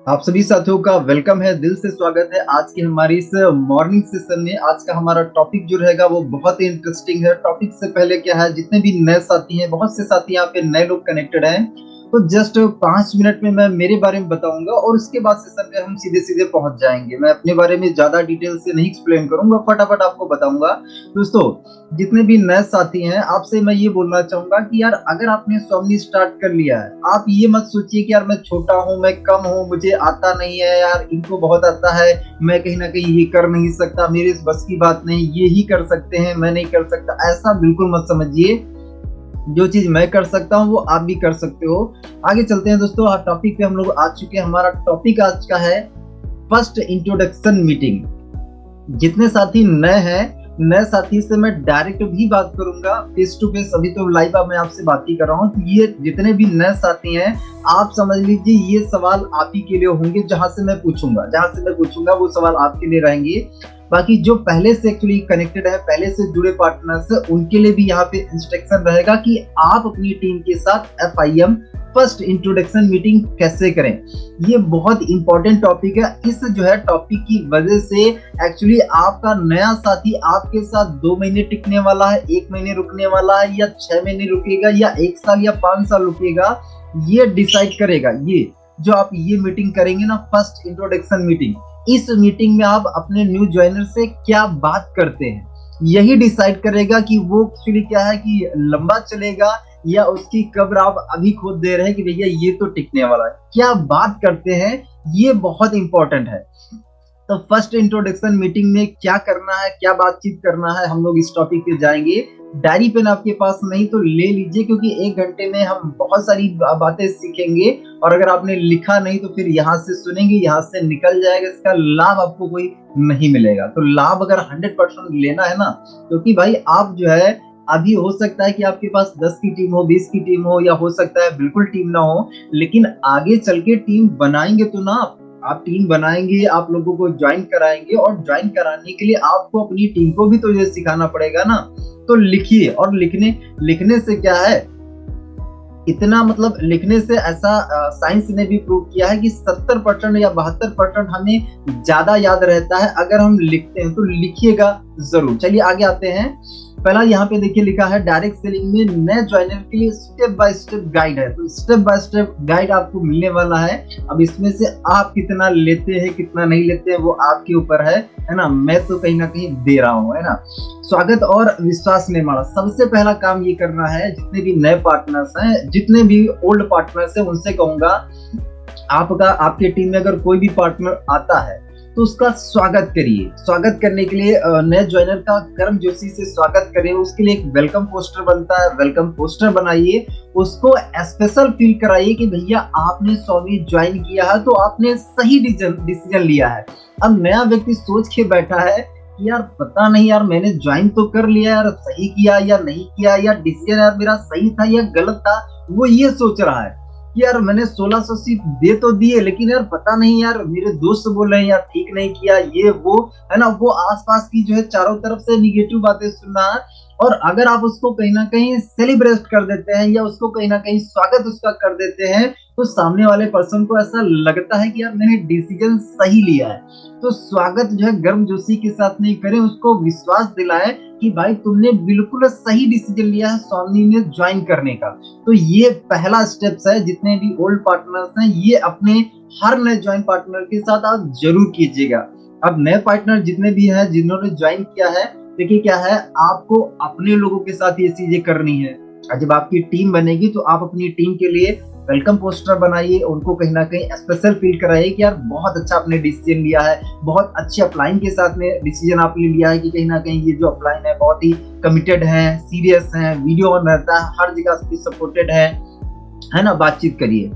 आप सभी साथियों का वेलकम है, दिल से स्वागत है आज की हमारी इस मॉर्निंग सेशन में। आज का हमारा टॉपिक जो रहेगा वो बहुत ही इंटरेस्टिंग है। टॉपिक से पहले क्या है, जितने भी नए साथी हैं, बहुत से साथी यहाँ पे नए लोग कनेक्टेड हैं, तो जस्ट 5 मिनट में मैं मेरे बारे में बताऊंगा और उसके बाद सेशन में हम सीधे सीधे पहुंच जाएंगे। मैं अपने बारे में ज्यादा डिटेल से नहीं एक्सप्लेन करूंगा, फटाफट आपको बताऊंगा। दोस्तों, जितने भी नए साथी हैं, आपसे मैं ये बोलना चाहूंगा कि यार अगर आपने स्वामी स्टार्ट कर लिया है, आप ये मत सोचिए कि यार मैं छोटा हूँ, मैं कम हूँ, मुझे आता नहीं है, यार इनको बहुत आता है, मैं कहीं ना कहीं ये कर नहीं सकता, मेरे इस बस की बात नहीं, ये ही कर सकते हैं, मैं नहीं कर सकता। ऐसा बिल्कुल मत समझिए। जो चीज मैं कर सकता हूँ वो आप भी कर सकते हो। आगे चलते हैं दोस्तों, टॉपिक पे हम लोग आ चुके हैं। हमारा टॉपिक आज का है फर्स्ट इंट्रोडक्शन मीटिंग। जितने साथी नए हैं, नए साथी से मैं डायरेक्ट भी बात करूंगा, फेस टू फेस। अभी तो लाइव मैं आपसे बात ही कर रहा हूँ, तो ये जितने भी नए साथी हैं, आप समझ लीजिए ये सवाल आप ही के लिए होंगे। जहां से मैं पूछूंगा वो सवाल आपके लिए रहेंगे। बाकी जो पहले से एक्चुअली कनेक्टेड है, पहले से जुड़े पार्टनर्स है, उनके लिए भी यहाँ पे इंस्ट्रक्शन रहेगा कि आप अपनी टीम के साथ FIM फर्स्ट इंट्रोडक्शन मीटिंग कैसे करें। ये बहुत इंपॉर्टेंट टॉपिक है। इस जो है टॉपिक की वजह से एक्चुअली आपका नया साथी आपके साथ 2 महीने टिकने वाला है, 1 महीने रुकने वाला है, या 6 महीने रुकेगा, या 1 साल या 5 साल रुकेगा, ये डिसाइड करेगा। ये जो आप ये मीटिंग करेंगे ना, फर्स्ट इंट्रोडक्शन मीटिंग, इस मीटिंग में आप अपने न्यू ज्वाइनर से क्या बात करते हैं, यही डिसाइड करेगा कि वो एक्चुअली क्या है कि लंबा चलेगा या उसकी कब्र आप अभी खोद दे रहे हैं कि भैया ये तो टिकने वाला है। क्या बात करते हैं, ये बहुत इंपॉर्टेंट है। तो फर्स्ट इंट्रोडक्शन मीटिंग में क्या करना है, क्या बातचीत करना है, हम लोग इस टॉपिक पे जाएंगे। डायरी पेन आपके पास नहीं तो ले लीजिए, क्योंकि 1 घंटे में हम बहुत सारी बातें सीखेंगे। और अगर आपने लिखा नहीं तो फिर यहाँ से सुनेंगे, यहाँ से निकल जाएगा, इसका लाभ आपको कोई नहीं मिलेगा। तो लाभ अगर 100% लेना है ना, क्योंकि भाई आप जो है, अभी हो सकता है कि आपके पास 10 की टीम हो, 20 की टीम हो, या हो सकता है बिल्कुल टीम ना हो, लेकिन आगे चल के टीम बनाएंगे तो ना। आप टीम बनाएंगे, आप लोगों को ज्वाइन कराएंगे, और ज्वाइन कराने के लिए आपको अपनी टीम को भी तो ये सिखाना पड़ेगा ना। तो लिखिए, और लिखने से क्या है, इतना मतलब लिखने से ऐसा साइंस ने भी प्रूव किया है कि 70% या 72% हमें ज्यादा याद रहता है अगर हम लिखते हैं। तो लिखिएगा जरूर। चलिए आगे आते हैं। पहला यहाँ पे देखिए लिखा है, डायरेक्ट सेलिंग में नए ज्वाइनर के लिए स्टेप बाय स्टेप गाइड है। तो स्टेप बाय स्टेप गाइड आपको मिलने वाला है। अब इसमें से आप कितना लेते हैं, कितना नहीं लेते हैं, वो आपके ऊपर है ना। मैं तो कहीं ना कहीं दे रहा हूँ, है ना। स्वागत और विश्वास निर्माण, सबसे पहला काम ये करना है। जितने भी नए पार्टनर्स हैं, जितने भी ओल्ड पार्टनर्स हैं, उनसे कहूंगा आपके टीम में अगर कोई भी पार्टनर आता है तो उसका स्वागत करिए। स्वागत करने के लिए नए ज्वाइनर का गर्मजोशी से स्वागत करें। उसके लिए एक वेलकम पोस्टर बनता है, वेलकम पोस्टर बनाइए। उसको स्पेशल फील कराइए कि भैया आपने स्वामी ज्वाइन किया है तो आपने सही डिसीजन लिया है। अब नया व्यक्ति सोच के बैठा है कि यार पता नहीं यार, मैंने ज्वाइन तो कर लिया यार, सही किया या नहीं किया, या डिसीजन यार मेरा सही था या गलत था, वो ये सोच रहा है कि यार मैंने 1600 सीट दे तो दिए, लेकिन यार पता नहीं यार, मेरे दोस्त बोल रहे हैं यार ठीक नहीं किया, ये वो, है ना। वो आसपास की जो है चारों तरफ से निगेटिव बातें सुन रहा है। और अगर आप उसको कहीं ना कहीं सेलिब्रेट कर देते हैं, या उसको कहीं ना कहीं स्वागत उसका कर देते हैं, तो सामने वाले पर्सन को ऐसा लगता है कि यार मैंने डिसीजन सही लिया है। तो स्वागत जो है गर्मजोशी के साथ नहीं करें, उसको विश्वास दिलाएं कि भाई तुमने बिल्कुल सही डिसीजन लिया है स्वामी में ज्वाइन करने का। तो ये पहला स्टेप्स है। जितने भी ओल्ड पार्टनर्स हैं, ये अपने हर नए ज्वाइन पार्टनर के साथ आप जरूर कीजिएगा। अब नए पार्टनर जितने भी हैं, जिन्होंने ज्वाइन किया है, देखिए क्या है, आपको अपने लोगों के साथ ये चीजें करनी है। जब आपकी टीम बनेगी तो आप अपनी टीम के लिए वेलकम पोस्टर बनाइए, उनको कहीं ना कहीं स्पेशल फील कराइए कि यार बहुत अच्छा आपने डिसीजन लिया है, बहुत अच्छे अपलाइन के साथ में डिसीजन आपने लिया है, कि कहीं ना कहीं ये जो अपलाइन है बहुत ही कमिटेड है, सीरियस है, वीडियो ऑन रहता है, हर जगह से सपोर्टेड है ना। बातचीत करिए,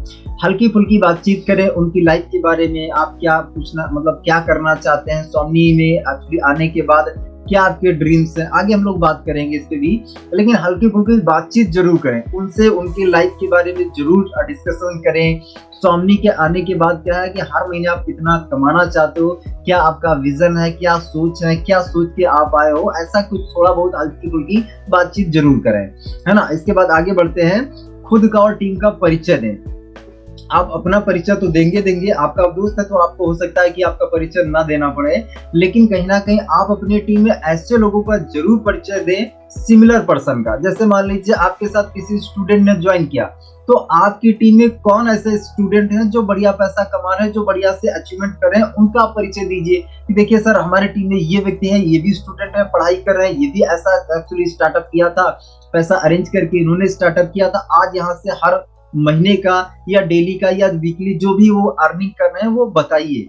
हल्की फुल्की बातचीत करें उनकी लाइफ के बारे में। आप क्या पूछना, मतलब क्या करना चाहते हैं स्वामी में एक्चुअली आने के बाद, क्या आपके ड्रीम्स हैं, आगे हम लोग बात करेंगे इस पे भी। लेकिन हल्की फुल्की बातचीत जरूर करें उनसे, उनकी लाइफ के बारे में जरूर डिस्कशन करें। स्वामी के आने के बाद क्या है कि हर महीने आप कितना कमाना चाहते हो, क्या आपका विजन है, क्या सोच है, क्या सोच के आप आए हो, ऐसा कुछ थोड़ा बहुत हल्की फुल्की बातचीत जरूर करें, है ना। इसके बाद आगे बढ़ते हैं, खुद का और टीम का परिचय दें। आप अपना परिचय तो देंगे देंगे, आपका दोस्त है तो आपको हो सकता है कि आपका परिचय ना देना पड़े, लेकिन कहीं ना कहीं आप अपनी टीम में ऐसे लोगों का जरूर परिचय दें, सिमिलर पर्सन का। जैसे मान लीजिए आपके साथ किसी स्टूडेंट ने ज्वाइन किया, तो आपकी टीम में कौन ऐसे स्टूडेंट हैं जो बढ़िया पैसा कमा रहे हैं, जो बढ़िया से अचीवमेंट कर रहे हैं, उनका परिचय दीजिए कि देखिए सर, हमारी टीम में ये व्यक्ति है, ये भी स्टूडेंट है, पढ़ाई कर रहे हैं, ये भी ऐसा एक्चुअली स्टार्टअप किया था, पैसा अरेंज करके इन्होंने स्टार्टअप किया था, आज यहाँ से हर महीने का या डेली का या वीकली जो भी वो अर्निंग कर रहे हैं वो बताइए।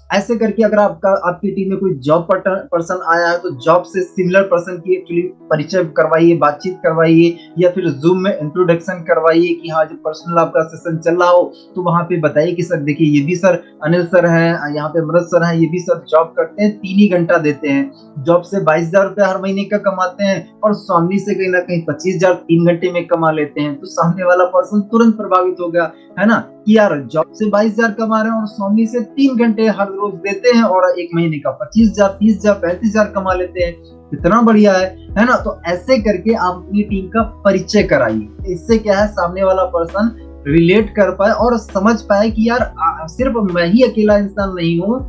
ऐसे करके अगर आपकी टीम में कोई जॉब पर्सन आया है, तो जॉब से सिमिलर पर्सन की एक्चुअली परिचय करवाइए, बातचीत करवाइए, या फिर जूम में इंट्रोडक्शन करवाइए कि हाँ, जो पर्सनल आपका सेशन चल रहा हो तो वहां पे बताइए कि सर देखिए, ये भी सर अनिल सर हैं, यहाँ पे अमृत सर हैं, ये भी सर जॉब करते हैं, 3 ही घंटा देते हैं, जॉब से 22,000 रुपया हर महीने का कमाते हैं, और स्वामी से कहीं ना कहीं 25,000 3 घंटे में कमा लेते हैं। तो सामने वाला पर्सन तुरंत प्रभावित हो गया, है ना, कि यार जॉब से 22,000 कमा रहे हैं और स्वामी से 3 घंटे हर रोज देते हैं, और 1 महीने का 25,000 30,000 35,000 कमा लेते हैं, कितना बढ़िया है ना। तो ऐसे करके आप अपनी टीम का परिचय कराइए। इससे क्या है, सामने वाला पर्सन रिलेट कर पाए और समझ पाए कि यार सिर्फ मैं ही अकेला इंसान नहीं हूँ,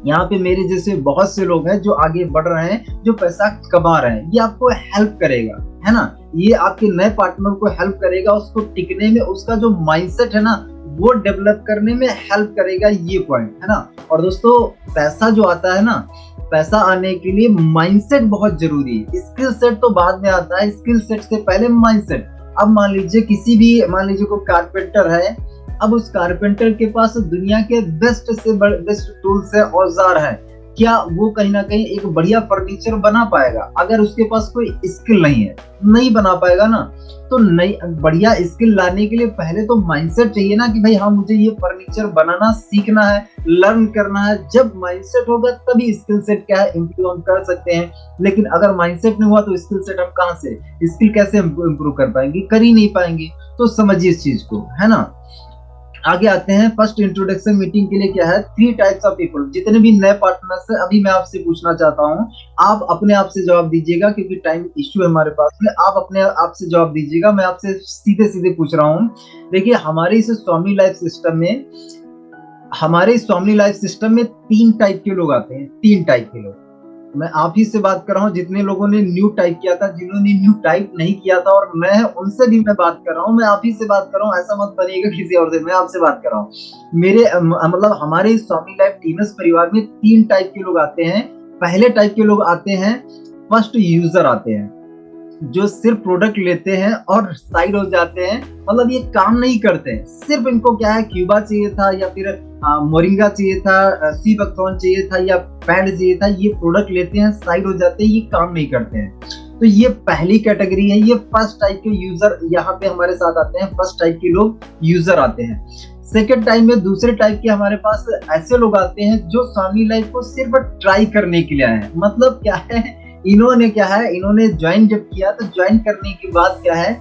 यहाँ पे मेरे जैसे बहुत से लोग हैं जो आगे बढ़ रहे हैं, जो पैसा कमा रहे हैं। ये आपको हेल्प करेगा, है ना, ये आपके नए पार्टनर को हेल्प करेगा, उसको टिकने में, उसका जो माइंडसेट है ना वो डेवलप करने में हेल्प करेगा, ये पॉइंट है ना। और दोस्तों, पैसा जो आता है ना, पैसा आने के लिए माइंडसेट बहुत जरूरी है। स्किल सेट तो बाद में आता है, स्किल सेट से पहले माइंडसेट। अब मान लीजिए कोई कारपेंटर है, अब उस कारपेंटर के पास दुनिया के बेस्ट से बेस्ट टूल्स है, औजार है, क्या वो कहीं ना कहीं एक बढ़िया फर्नीचर बना पाएगा? अगर उसके पास कोई स्किल नहीं है, नहीं बना पाएगा ना। तो नई बढ़िया स्किल लाने के लिए पहले तो माइंडसेट चाहिए ना, कि भाई हाँ, मुझे ये फर्नीचर बनाना सीखना है, लर्न करना है। जब माइंडसेट होगा तभी स्किल सेट क्या है इम्प्रूव हम कर सकते हैं। लेकिन अगर माइंडसेट नहीं हुआ तो स्किल सेट हम कहाँ से, स्किल कैसे इम्प्रूव कर पाएंगे? कर ही नहीं पाएंगे। तो समझिए इस चीज को, है ना। आगे आते हैं, फर्स्ट इंट्रोडक्शन मीटिंग के लिए क्या है, 3 टाइप्स ऑफ पीपल। जितने भी नए पार्टनर्स हैं, अभी मैं आपसे पूछना चाहता हूँ, आप अपने आप से जवाब दीजिएगा, क्योंकि टाइम इश्यू है हमारे पास में। आप अपने आप से जवाब दीजिएगा, मैं आपसे सीधे सीधे पूछ रहा हूँ। देखिए, हमारे इस स्वामी लाइफ सिस्टम में 3 टाइप के लोग आते हैं, 3 टाइप के लोग। मैं आप ही से बात कर रहा हूँ, जितने लोगों ने न्यू टाइप किया था, जिन्होंने न्यू टाइप नहीं किया था, और मैं उनसे भी मैं बात कर रहा हूँ, मैं आप ही से बात कर रहा हूँ। ऐसा मत बनिएगा किसी और से, मैं आपसे बात कर रहा हूँ। मेरे मतलब हमारे स्वामी लाइफ टीमर्स परिवार में 3 टाइप के लोग आते हैं। पहले टाइप के लोग आते हैं, फर्स्ट यूजर आते हैं, जो सिर्फ प्रोडक्ट लेते हैं और साइड हो जाते हैं, मतलब ये काम नहीं करते हैं। सिर्फ इनको क्या है, क्यूबा चाहिए था, या फिर मोरिंगा चाहिए था, सी बकथॉर्न चाहिए था, या पैड चाहिए था, ये प्रोडक्ट लेते हैं, साइड हो जाते हैं, ये काम नहीं करते हैं। तो ये पहली कैटेगरी है, ये फर्स्ट टाइप के यूजर यहाँ पे हमारे साथ आते हैं, फर्स्ट टाइप के लोग यूजर आते हैं। सेकेंड टाइम में दूसरे टाइप के हमारे पास ऐसे लोग आते हैं जो स्वामी लाइफ को सिर्फ ट्राई करने के लिए आए हैं। मतलब क्या है, इन्होंने ज्वाइन जब किया तो ज्वाइन करने के बाद क्या है,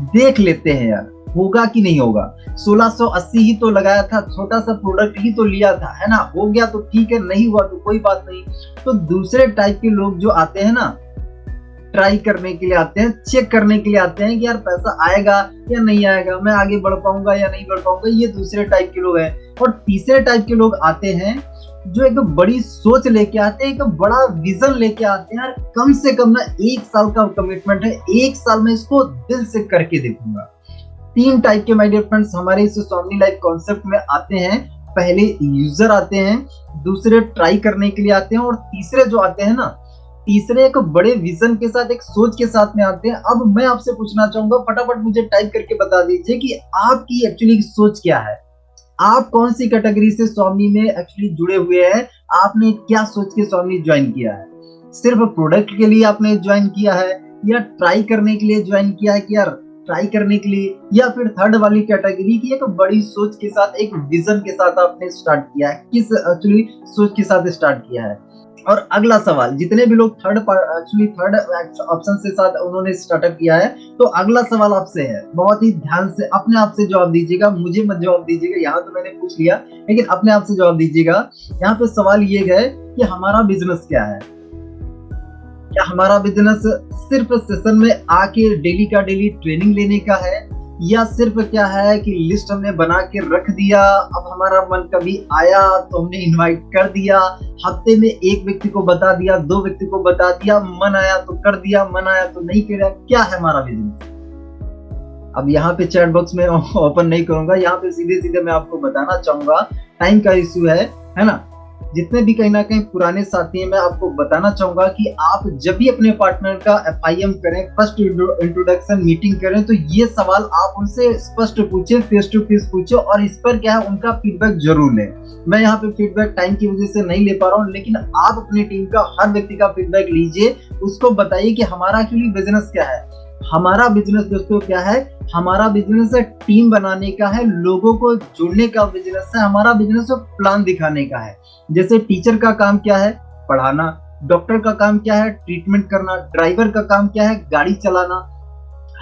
देख लेते हैं यार होगा कि नहीं होगा। 1680 ही तो लगाया था, छोटा सा प्रोडक्ट ही तो लिया था, है ना, हो गया तो ठीक है, नहीं हुआ तो कोई बात नहीं। तो दूसरे टाइप के लोग जो आते हैं ना, ट्राई करने के लिए आते हैं, चेक करने के लिए आते हैं कि यार पैसा आएगा या नहीं आएगा, मैं आगे बढ़ पाऊंगा या नहीं बढ़ पाऊंगा, ये दूसरे टाइप के लोग हैं। और तीसरे टाइप के लोग आते हैं जो एक बड़ी सोच लेके आते हैं, एक बड़ा विजन लेके आते हैं, यार कम से कम ना 1 साल का कमिटमेंट है, 1 साल में इसको दिल से करके देखूंगा। 3 टाइप के माय डियर फ्रेंड्स हमारे इस स्वामी लाइफ कॉन्सेप्ट में आते हैं। पहले यूजर आते हैं, दूसरे ट्राई करने के लिए आते हैं, और तीसरे जो आते हैं ना, तीसरे एक बड़े विजन के साथ, एक सोच के साथ में आते हैं। अब मैं आपसे पूछना चाहूंगा, फटाफट मुझे टाइप करके बता दीजिए कि आपकी एक्चुअली सोच क्या है, आप कौन सी कैटेगरी से स्वामी में एक्चुअली जुड़े हुए हैं, आपने क्या सोच के स्वामी ज्वाइन किया है? सिर्फ प्रोडक्ट के लिए आपने ज्वाइन किया है, या ट्राई करने के लिए ज्वाइन किया है कि यार ट्राई करने के लिए, या फिर थर्ड वाली कैटेगरी की एक बड़ी सोच के साथ, एक विजन के साथ आपने स्टार्ट किया है? किस एक्चुअली सोच के साथ स्टार्ट किया है? और अगला सवाल, जितने भी लोग थर्ड ऑप्शन से साथ उन्होंने स्टार्टअप किया है, तो अगला सवाल आपसे है, बहुत ही ध्यान से अपने आप से जवाब दीजिएगा, मुझे मत जवाब दीजिएगा, यहाँ तो मैंने पूछ लिया, लेकिन अपने आप से जवाब दीजिएगा। यहाँ पे सवाल ये है कि हमारा बिजनेस क्या है? क्या हमारा बिजनेस सिर्फ सेशन में आके डेली का डेली ट्रेनिंग लेने का है, या सिर्फ क्या है कि लिस्ट हमने बना के रख दिया, अब हमारा मन कभी आया तो हमने इनवाइट कर दिया, हफ्ते में एक व्यक्ति को बता दिया, दो व्यक्ति को बता दिया, मन आया तो कर दिया, मन आया तो नहीं किया, क्या है हमारा बिजनेस? अब यहाँ पे चैट बॉक्स में ओपन नहीं करूंगा, यहाँ पे सीधे सीधे मैं आपको बताना चाहूंगा, टाइम का इश्यू है ना। जितने भी कहीं ना कहीं पुराने साथी हैं, मैं आपको बताना चाहूंगा कि आप जब भी अपने पार्टनर का FIM करें, फर्स्ट इंट्रोडक्शन मीटिंग करें, तो ये सवाल आप उनसे स्पष्ट पूछे, फेस टू फेस पूछे, और इस पर क्या है उनका फीडबैक जरूर लें। मैं यहाँ पे फीडबैक टाइम की वजह से नहीं ले पा रहा हूँ, लेकिन आप अपनी टीम का हर व्यक्ति का फीडबैक लीजिए, उसको बताइए कि हमारा एक्चुअली बिजनेस क्या है। हमारा बिजनेस दोस्तों क्या है? हमारा बिजनेस टीम बनाने का है, लोगों को जोड़ने का बिजनेस है, हमारा बिजनेस प्लान दिखाने का है। जैसे टीचर का काम क्या है? पढ़ाना। डॉक्टर का काम क्या है? ट्रीटमेंट करना। ड्राइवर का काम क्या है? गाड़ी चलाना।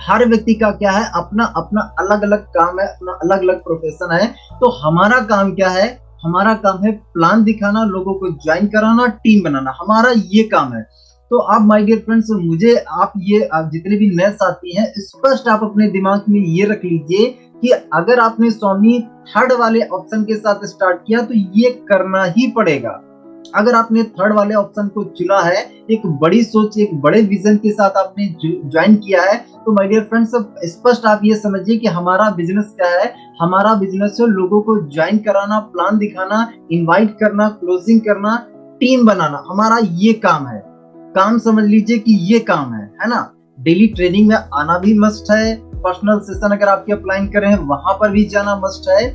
हर व्यक्ति का क्या है? अपना अपना अलग अलग काम है, अपना अलग अलग प्रोफेशन है। तो हमारा काम क्या है? हमारा काम है प्लान दिखाना, लोगों को ज्वाइन कराना, टीम बनाना, हमारा ये काम है। तो आप माय डियर फ्रेंड्स, मुझे आप जितने भी नए साथी हैं, स्पष्ट आप अपने दिमाग में ये रख लीजिए कि अगर आपने स्वामी थर्ड वाले ऑप्शन के साथ स्टार्ट किया तो ये करना ही पड़ेगा। अगर आपने थर्ड वाले ऑप्शन को चुना है, एक बड़ी सोच, एक बड़े विजन के साथ आपने ज्वाइन किया है, तो माय डियर फ्रेंड्स स्पष्ट आप ये समझिए कि हमारा बिजनेस क्या है। हमारा बिजनेस है लोगों को ज्वाइन कराना, प्लान दिखाना, इन्वाइट करना, क्लोजिंग करना, टीम बनाना, हमारा ये काम है। काम समझ लीजिए कि ये काम है ना। डेली ट्रेनिंग में आना भी मस्ट है, पर्सनल सेशन अगर आपके अप्लाई कर रहे हैं वहां पर भी जाना मस्ट है,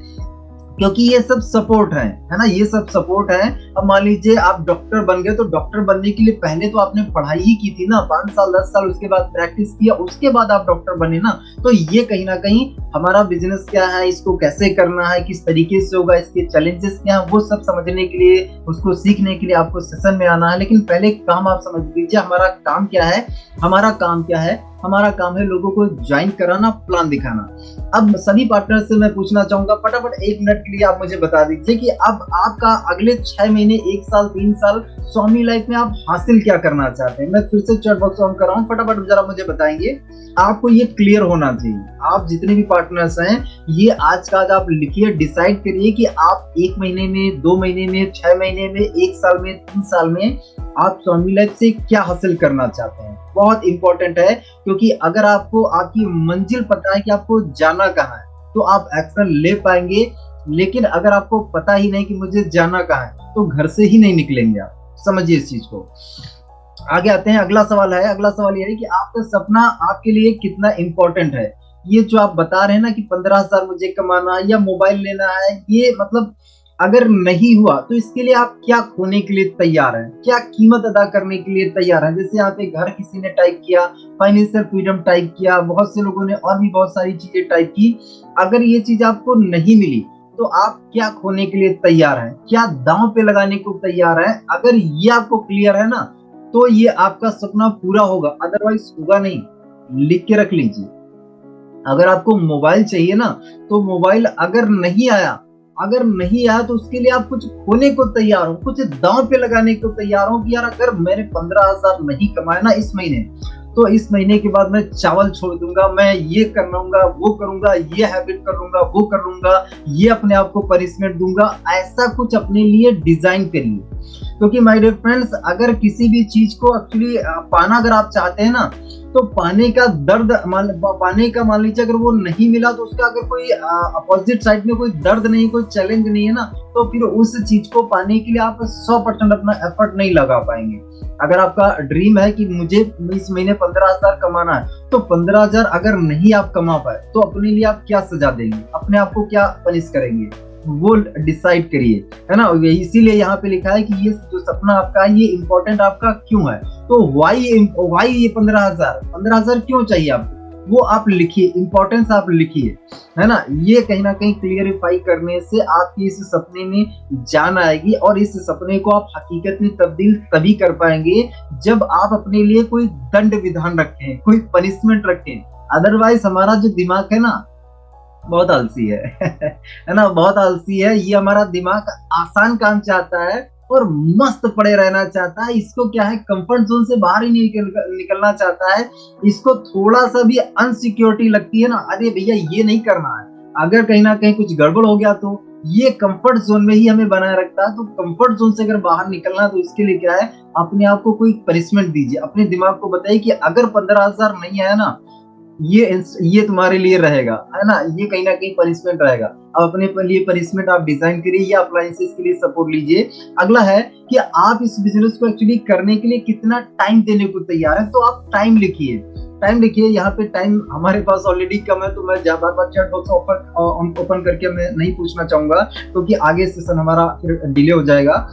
क्योंकि ये सब सपोर्ट है ना, ये सब सपोर्ट है। अब मान लीजिए आप डॉक्टर बन गए, तो डॉक्टर बनने के लिए पहले तो आपने पढ़ाई ही की थी ना, 5 साल 10 साल, उसके बाद प्रैक्टिस किया, उसके बाद आप डॉक्टर बने ना। तो ये कहीं ना कहीं हमारा बिजनेस क्या है, इसको कैसे करना है, किस तरीके से होगा, इसके चैलेंजेस क्या है, वो सब समझने के लिए, उसको सीखने के लिए आपको सेशन में आना है। लेकिन पहले काम आप समझ लीजिए, हमारा काम क्या है। हमारा काम क्या है? हमारा काम है लोगों को ज्वाइन कराना, प्लान दिखाना। अब सभी पार्टनर से मैं पूछना चाहूंगा, फटाफट 1 मिनट के लिए आप मुझे बता दीजिए कि अब आपका अगले 6 महीने, 1 साल, 3 साल स्वामी लाइफ में आप हासिल क्या करना चाहते हैं। मैं फिर से चैट बॉक्स ऑन कर रहा हूँ, फटाफट जरा मुझे बताएंगे। आपको ये क्लियर होना चाहिए। आप जितने भी पार्टनर्स हैं, ये आज का आज आप लिखिए, डिसाइड करिए कि आप 1 महीने में, 2 महीने में, 6 महीने में, 1 साल में, 3 साल में आप स्वामी लाइफ से क्या हासिल करना चाहते हैं। बहुत इंपॉर्टेंट है, क्योंकि अगर आपको आपकी मंजिल पता है कि आपको जाना कहाँ है, तो आप एक्शन ले पाएंगे। लेकिन अगर आपको पता ही नहीं कि मुझे जाना कहाँ है, तो घर से ही नहीं निकलेंगे आप। समझिए इस चीज को। आगे आते हैं, अगला सवाल है। अगला सवाल ये है कि आपका सपना आपके लिए कितना इंपॉर्टेंट है। ये जो आप बता रहे हैं ना कि 15,000 मुझे कमाना है या मोबाइल लेना है, ये मतलब अगर नहीं हुआ तो इसके लिए आप क्या खोने के लिए तैयार हैं, क्या कीमत अदा करने के लिए तैयार हैं। जैसे यहाँ पे घर किसी ने टाइप किया, फाइनेंशियल फ्रीडम टाइप किया, बहुत से लोगों ने और भी बहुत सारी चीजें टाइप की। अगर ये चीज आपको नहीं मिली तो आप क्या खोने के लिए तैयार हैं, क्या दांव पे लगाने को तैयार हैं। अगर ये आपको क्लियर है ना, तो ये आपका सपना पूरा होगा, अदरवाइज होगा नहीं। लिख के रख लीजिए। अगर आपको मोबाइल चाहिए ना, तो मोबाइल अगर नहीं आया, तो उसके लिए आप कुछ खोने को तैयार हो, कुछ दांव पे लगाने को तैयार हो कि यार अगर मैंने 15,000 नहीं कमाया ना इस महीने, तो इस महीने के बाद मैं चावल छोड़ दूंगा, मैं ये कर लूंगा, वो करूंगा, ये हैबिट कर लूंगा, वो कर लूंगा, ये अपने आप को पनिशमेंट दूंगा। ऐसा कुछ अपने लिए डिजाइन करिए, क्योंकि माय डियर फ्रेंड्स, अगर किसी भी चीज को एक्चुअली पाना अगर आप चाहते हैं ना, तो पाने का दर्द, पाने का मान लीजिए अगर वो नहीं मिला, तो उसका अगर कोई अपोजिट साइड में कोई दर्द नहीं, कोई चैलेंज नहीं है ना, तो फिर उस चीज को पाने के लिए आप 100% अपना एफर्ट नहीं लगा पाएंगे। अगर आपका ड्रीम है कि मुझे इस महीने 15,000 कमाना है, तो 15,000 अगर नहीं आप कमा पाए, तो अपने लिए आप क्या सजा देंगे, अपने आप को क्या पनिश करेंगे, वो डिसाइड करिए, है ना। इसीलिए यहाँ पे लिखा है कि ये जो सपना आपका है, ये इम्पोर्टेंट आपका क्यों है। तो वाई ये 15,000 क्यों चाहिए आपको, वो आप लिखिए, इंपॉर्टेंस आप लिखिए, है ना। ये कहीं ना कहीं क्लियरिफाई करने से आपकी इस सपने में जान आएगी, और इस सपने को आप हकीकत में तब्दील तभी कर पाएंगे जब आप अपने लिए कोई दंड विधान रखें, कोई पनिशमेंट रखें। अदरवाइज हमारा जो दिमाग है ना, बहुत आलसी है है ना, बहुत आलसी है। ये हमारा दिमाग आसान काम चाहता है, और मस्त पड़े रहना चाहता है। इसको क्या है, कंफर्ट जोन से बाहर ही निकलना चाहता है। इसको थोड़ा सा भी अनसिक्योरिटी लगती है ना, अरे भैया ये नहीं करना है, अगर कहीं ना कहीं कुछ गड़बड़ हो गया तो ये कंफर्ट जोन में ही हमें बनाए रखता है। तो कंफर्ट जोन से अगर बाहर निकलना है तो इसके लिए क्या है, अपने आप को कोई पनिशमेंट दीजिए, अपने दिमाग को बताइए कि अगर 15,000 नहीं आया ना, ये तुम्हारे लिए रहेगा, है ना, ये कहीं ना कहीं पनिशमेंट रहेगा। अब अपने लिए पनिशमेंट आप डिजाइन करिए या अप्लायंसेस के लिए सपोर्ट लीजिए। अगला है कि आप इस बिजनेस को एक्चुअली करने के लिए कितना टाइम देने को तैयार है, तो आप टाइम लिखिए। टाइम लिखिए, यहाँ पे टाइम हमारे पास ऑलरेडी कम है, तो मैं ज्यादा बार चैट बॉक्स ओपन करके मैं नहीं पूछना चाहूंगा, क्योंकि आगे सेशन हमारा फिर डिले हो जाएगा।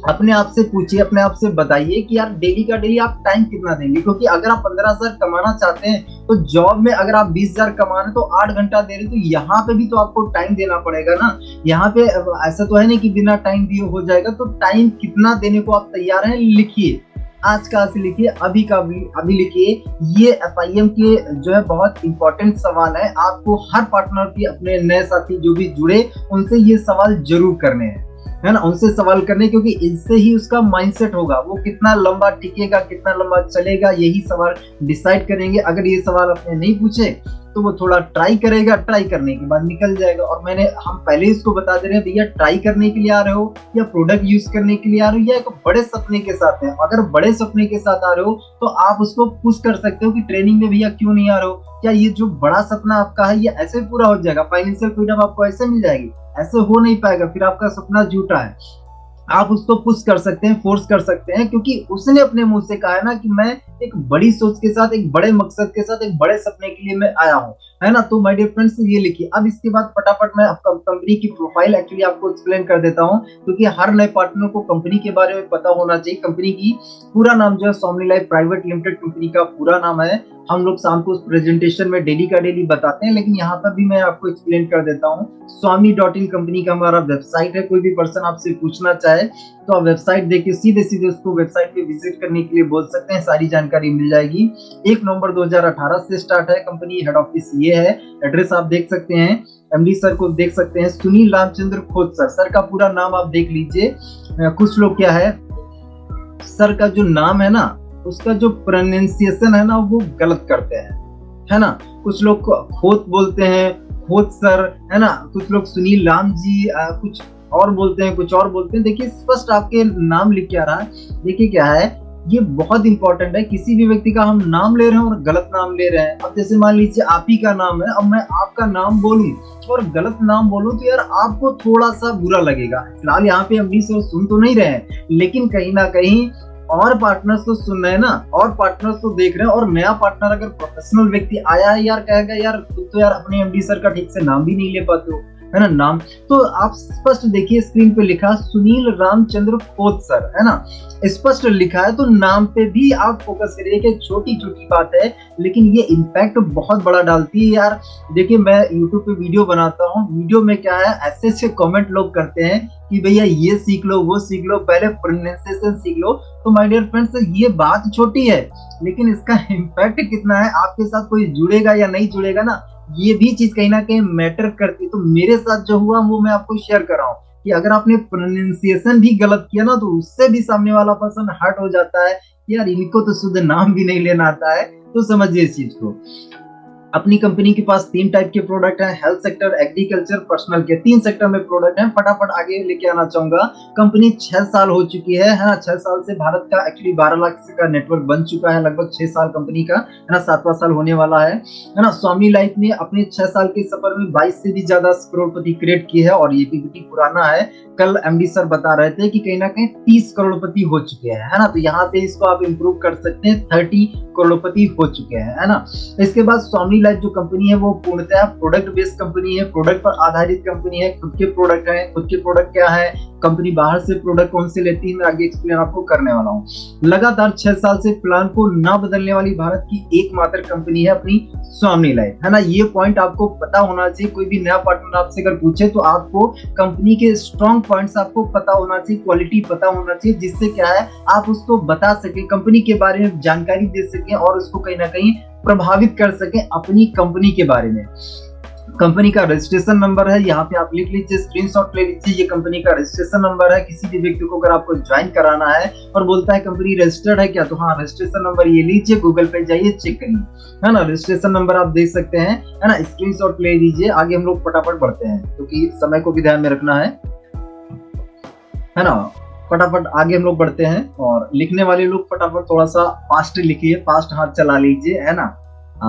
अपने आप से पूछिए, अपने आप से बताइए कि यार डेली का डेली आप टाइम कितना देंगे, क्योंकि अगर आप 15,000 कमाना चाहते हैं तो जॉब में अगर आप 20,000 कमा रहे हैं तो 8 घंटा दे रहे हैं, तो यहाँ पे भी तो आपको टाइम देना पड़ेगा ना। यहाँ पे ऐसा तो है नहीं कि बिना टाइम दिए हो जाएगा, तो टाइम कितना देने को आप तैयार हैं लिखिए। आज का आज लिखिए, अभी का अभी लिखिए। ये FIM के जो है बहुत इंपॉर्टेंट सवाल है, आपको हर पार्टनर की, अपने नए साथी जो भी जुड़े उनसे ये सवाल जरूर करने हैं, है ना, उनसे सवाल करने, क्योंकि इससे ही उसका माइंडसेट होगा, वो कितना लंबा टिकेगा, कितना लंबा चलेगा, यही सवाल डिसाइड करेंगे। अगर ये सवाल आपने नहीं पूछे तो वो थोड़ा ट्राई करेगा, ट्राई करने के बाद निकल जाएगा। और हम पहले इसको बता दे रहे हैं, भैया ट्राई करने के लिए आ रहे हो या प्रोडक्ट यूज करने के लिए आ रहे हो या एक बड़े सपने के साथ है। अगर बड़े सपने के साथ आ रहे हो तो आप उसको पुश कर सकते हो कि ट्रेनिंग में भैया क्यों नहीं आ रहे हो, क्या ये जो बड़ा सपना आपका है ये ऐसे पूरा हो जाएगा, फाइनेंशियल फ्रीडम आपको ऐसे मिल जाएगी, ऐसे हो नहीं पाएगा, फिर आपका सपना झूठा है। आप उसको पुश कर सकते हैं, फोर्स कर सकते हैं, क्योंकि उसने अपने मुंह से कहा है ना कि मैं एक बड़ी सोच के साथ, एक बड़े मकसद के साथ, एक बड़े सपने के लिए मैं आया हूँ, है ना। तो माय डियर फ्रेंड्स ये लिखिए। अब इसके बाद फटाफट मैं आपका कंपनी की प्रोफाइल एक्चुअली आपको एक्सप्लेन कर देता हूँ, क्योंकि हर नए पार्टनर को कंपनी के बारे में पता होना चाहिए। कंपनी की पूरा नाम जो है सोमनी लाइफ प्राइवेट लिमिटेड कंपनी का पूरा नाम है। हम लोग शाम को उस प्रेजेंटेशन में डेली का डेली बताते हैं, लेकिन यहाँ पर भी मैं आपको एक्सप्लेन कर देता हूँ। स्वामी.in कंपनी का हमारा वेबसाइट है। कोई भी पर्सन आपसे पूछना चाहे तो आप वेबसाइट देखिए, सीधे सीधे उसको वेबसाइट पे विजिट करने के लिए बोल सकते हैं, सारी जानकारी मिल जाएगी। 1 नवंबर 2018 से स्टार्ट है कंपनी, हेड ऑफिस ये है, एड्रेस आप देख सकते हैं, MD सर को देख सकते हैं, सुनील रामचंद्र खोत सर का पूरा नाम आप देख लीजिए। कुछ लोग क्या है, सर का जो नाम है ना उसका जो प्रोनाउंसिएशन है ना वो गलत करते हैं, है ना। कुछ लोग खोत बोलते हैं, खोत सर, है ना, कुछ लोग सुनील राम जी कुछ और बोलते हैं, कुछ और बोलते हैं। देखिए स्पष्ट आपके नाम लिख के आ रहा है। देखिए क्या है, ये बहुत इंपॉर्टेंट है। किसी भी व्यक्ति का हम नाम ले रहे हैं और गलत नाम ले रहे हैं, अब जैसे मान लीजिए आप ही का नाम है, अब मैं आपका नाम बोलूं और गलत नाम बोलूं तो यार आपको थोड़ा सा बुरा लगेगा। फिलहाल यहाँ पे MD सर सुन तो नहीं रहे हैं, लेकिन कहीं ना कहीं और पार्टनर्स तो सुन रहे हैं ना, और पार्टनर्स तो देख रहे हैं। और नया पार्टनर अगर प्रोफेशनल व्यक्ति आया है यार, कहेगा यार तुम तो यार अपने MD सर का ठीक से नाम भी नहीं ले पाते हो, है ना नाम। तो आप स्पष्ट देखिए स्क्रीन पे लिखा सुनील रामचंद्र खोत सर, है ना, स्पष्ट लिखा है। तो नाम पे भी आप फोकस करिए कि छोटी छोटी बात है लेकिन ये इम्पैक्ट बहुत बड़ा डालती है यार। देखिए मैं YouTube पे वीडियो बनाता हूँ, वीडियो में क्या है ऐसे ऐसे कमेंट लोग करते हैं कि भैया ये सीख लो, वो सीख लो, पहले प्रोनाउंसिएशन सीख लो। तो माय डियर फ्रेंड्स ये बात छोटी है लेकिन इसका इम्पैक्ट कितना है, आपके साथ कोई जुड़ेगा या नहीं जुड़ेगा ना, ये भी चीज कहीं ना कहीं मैटर करती है। तो मेरे साथ जो हुआ वो मैं आपको शेयर कर रहा हूँ कि अगर आपने प्रोनाउंसिएशन भी गलत किया ना तो उससे भी सामने वाला पर्सन हर्ट हो जाता है, यार इनको तो शुद्ध नाम भी नहीं लेना आता है। तो समझिए इस चीज को। अपनी कंपनी के पास 3 टाइप के प्रोडक्ट हैं, हेल्थ सेक्टर, एग्रीकल्चर, पर्सनल के 3 सेक्टर में प्रोडक्ट हैं। फटाफट आगे लेके आना चाहूंगा। कंपनी 6 साल हो चुकी है ना, 6 साल से भारत का एक्चुअली 12 लाख का नेटवर्क बन चुका है, लगभग 6 साल कंपनी का, है ना, 7वां साल होने वाला है ना। स्वामी लाइफ ने अपने 6 साल के सफर में 22 से भी ज्यादा करोड़पति क्रिएट की है और ये पीपीटी पुराना है। कल MD सर बता रहे थे कि कहीं ना कहीं 30 करोड़पति हो चुके हैं, है ना। तो यहाँ पे इसको आप इंप्रूव कर सकते हैं, 30 करोड़पति हो चुके हैं, है ना। इसके बाद स्वामी लाइफ जो कंपनी है वो पूर्णतः प्रोडक्ट बेस्ड कंपनी है, प्रोडक्ट पर आधारित कंपनी है। खुद के प्रोडक्ट है, खुद के प्रोडक्ट क्या है, कंपनी बाहर से प्रोडक्ट कौन से लेती है, मैं आगे एक्सप्लेन आपको करने वाला हूँ। लगातार 6 साल से प्लान को ना बदलने वाली भारत की एकमात्र कंपनी है अपनी स्वामी लाइफ, है ना। ये पॉइंट आपको पता होना चाहिए। कोई भी नया पार्टनर आपसे अगर पूछे तो आपको कंपनी के स्ट्रॉन्ग पॉइंट्स आपको पता होना चाहिए, क्वालिटी पता होना चाहिए, जिससे क्या है आप उसको बता सके, कंपनी के बारे में जानकारी दे सके और उसको कहीं ना कहीं प्रभावित कर सके अपनी कंपनी के बारे में। कंपनी का रजिस्ट्रेशन नंबर है, यहाँ पे आप लिख लीजिए, स्क्रीनशॉट ले लीजिए। ये कंपनी का रजिस्ट्रेशन नंबर है। किसी भी व्यक्ति को अगर आपको ज्वाइन कराना है और बोलता है कंपनी रजिस्टर्ड है क्या, तो हाँ रजिस्ट्रेशन नंबर ये लीजिए, गूगल पे जाइए, चेक करिए, है ना। रजिस्ट्रेशन नंबर आप देख सकते हैं, है ना। स्क्रीनशॉट ले लीजिए। आगे हम लोग फटाफट बढ़ते हैं क्योंकि समय को भी ध्यान में रखना है ना। फटाफट आगे हम लोग बढ़ते हैं और लिखने वाले लोग फटाफट थोड़ा सा फास्ट लिखिए, फास्ट हाथ चला लीजिए, है ना।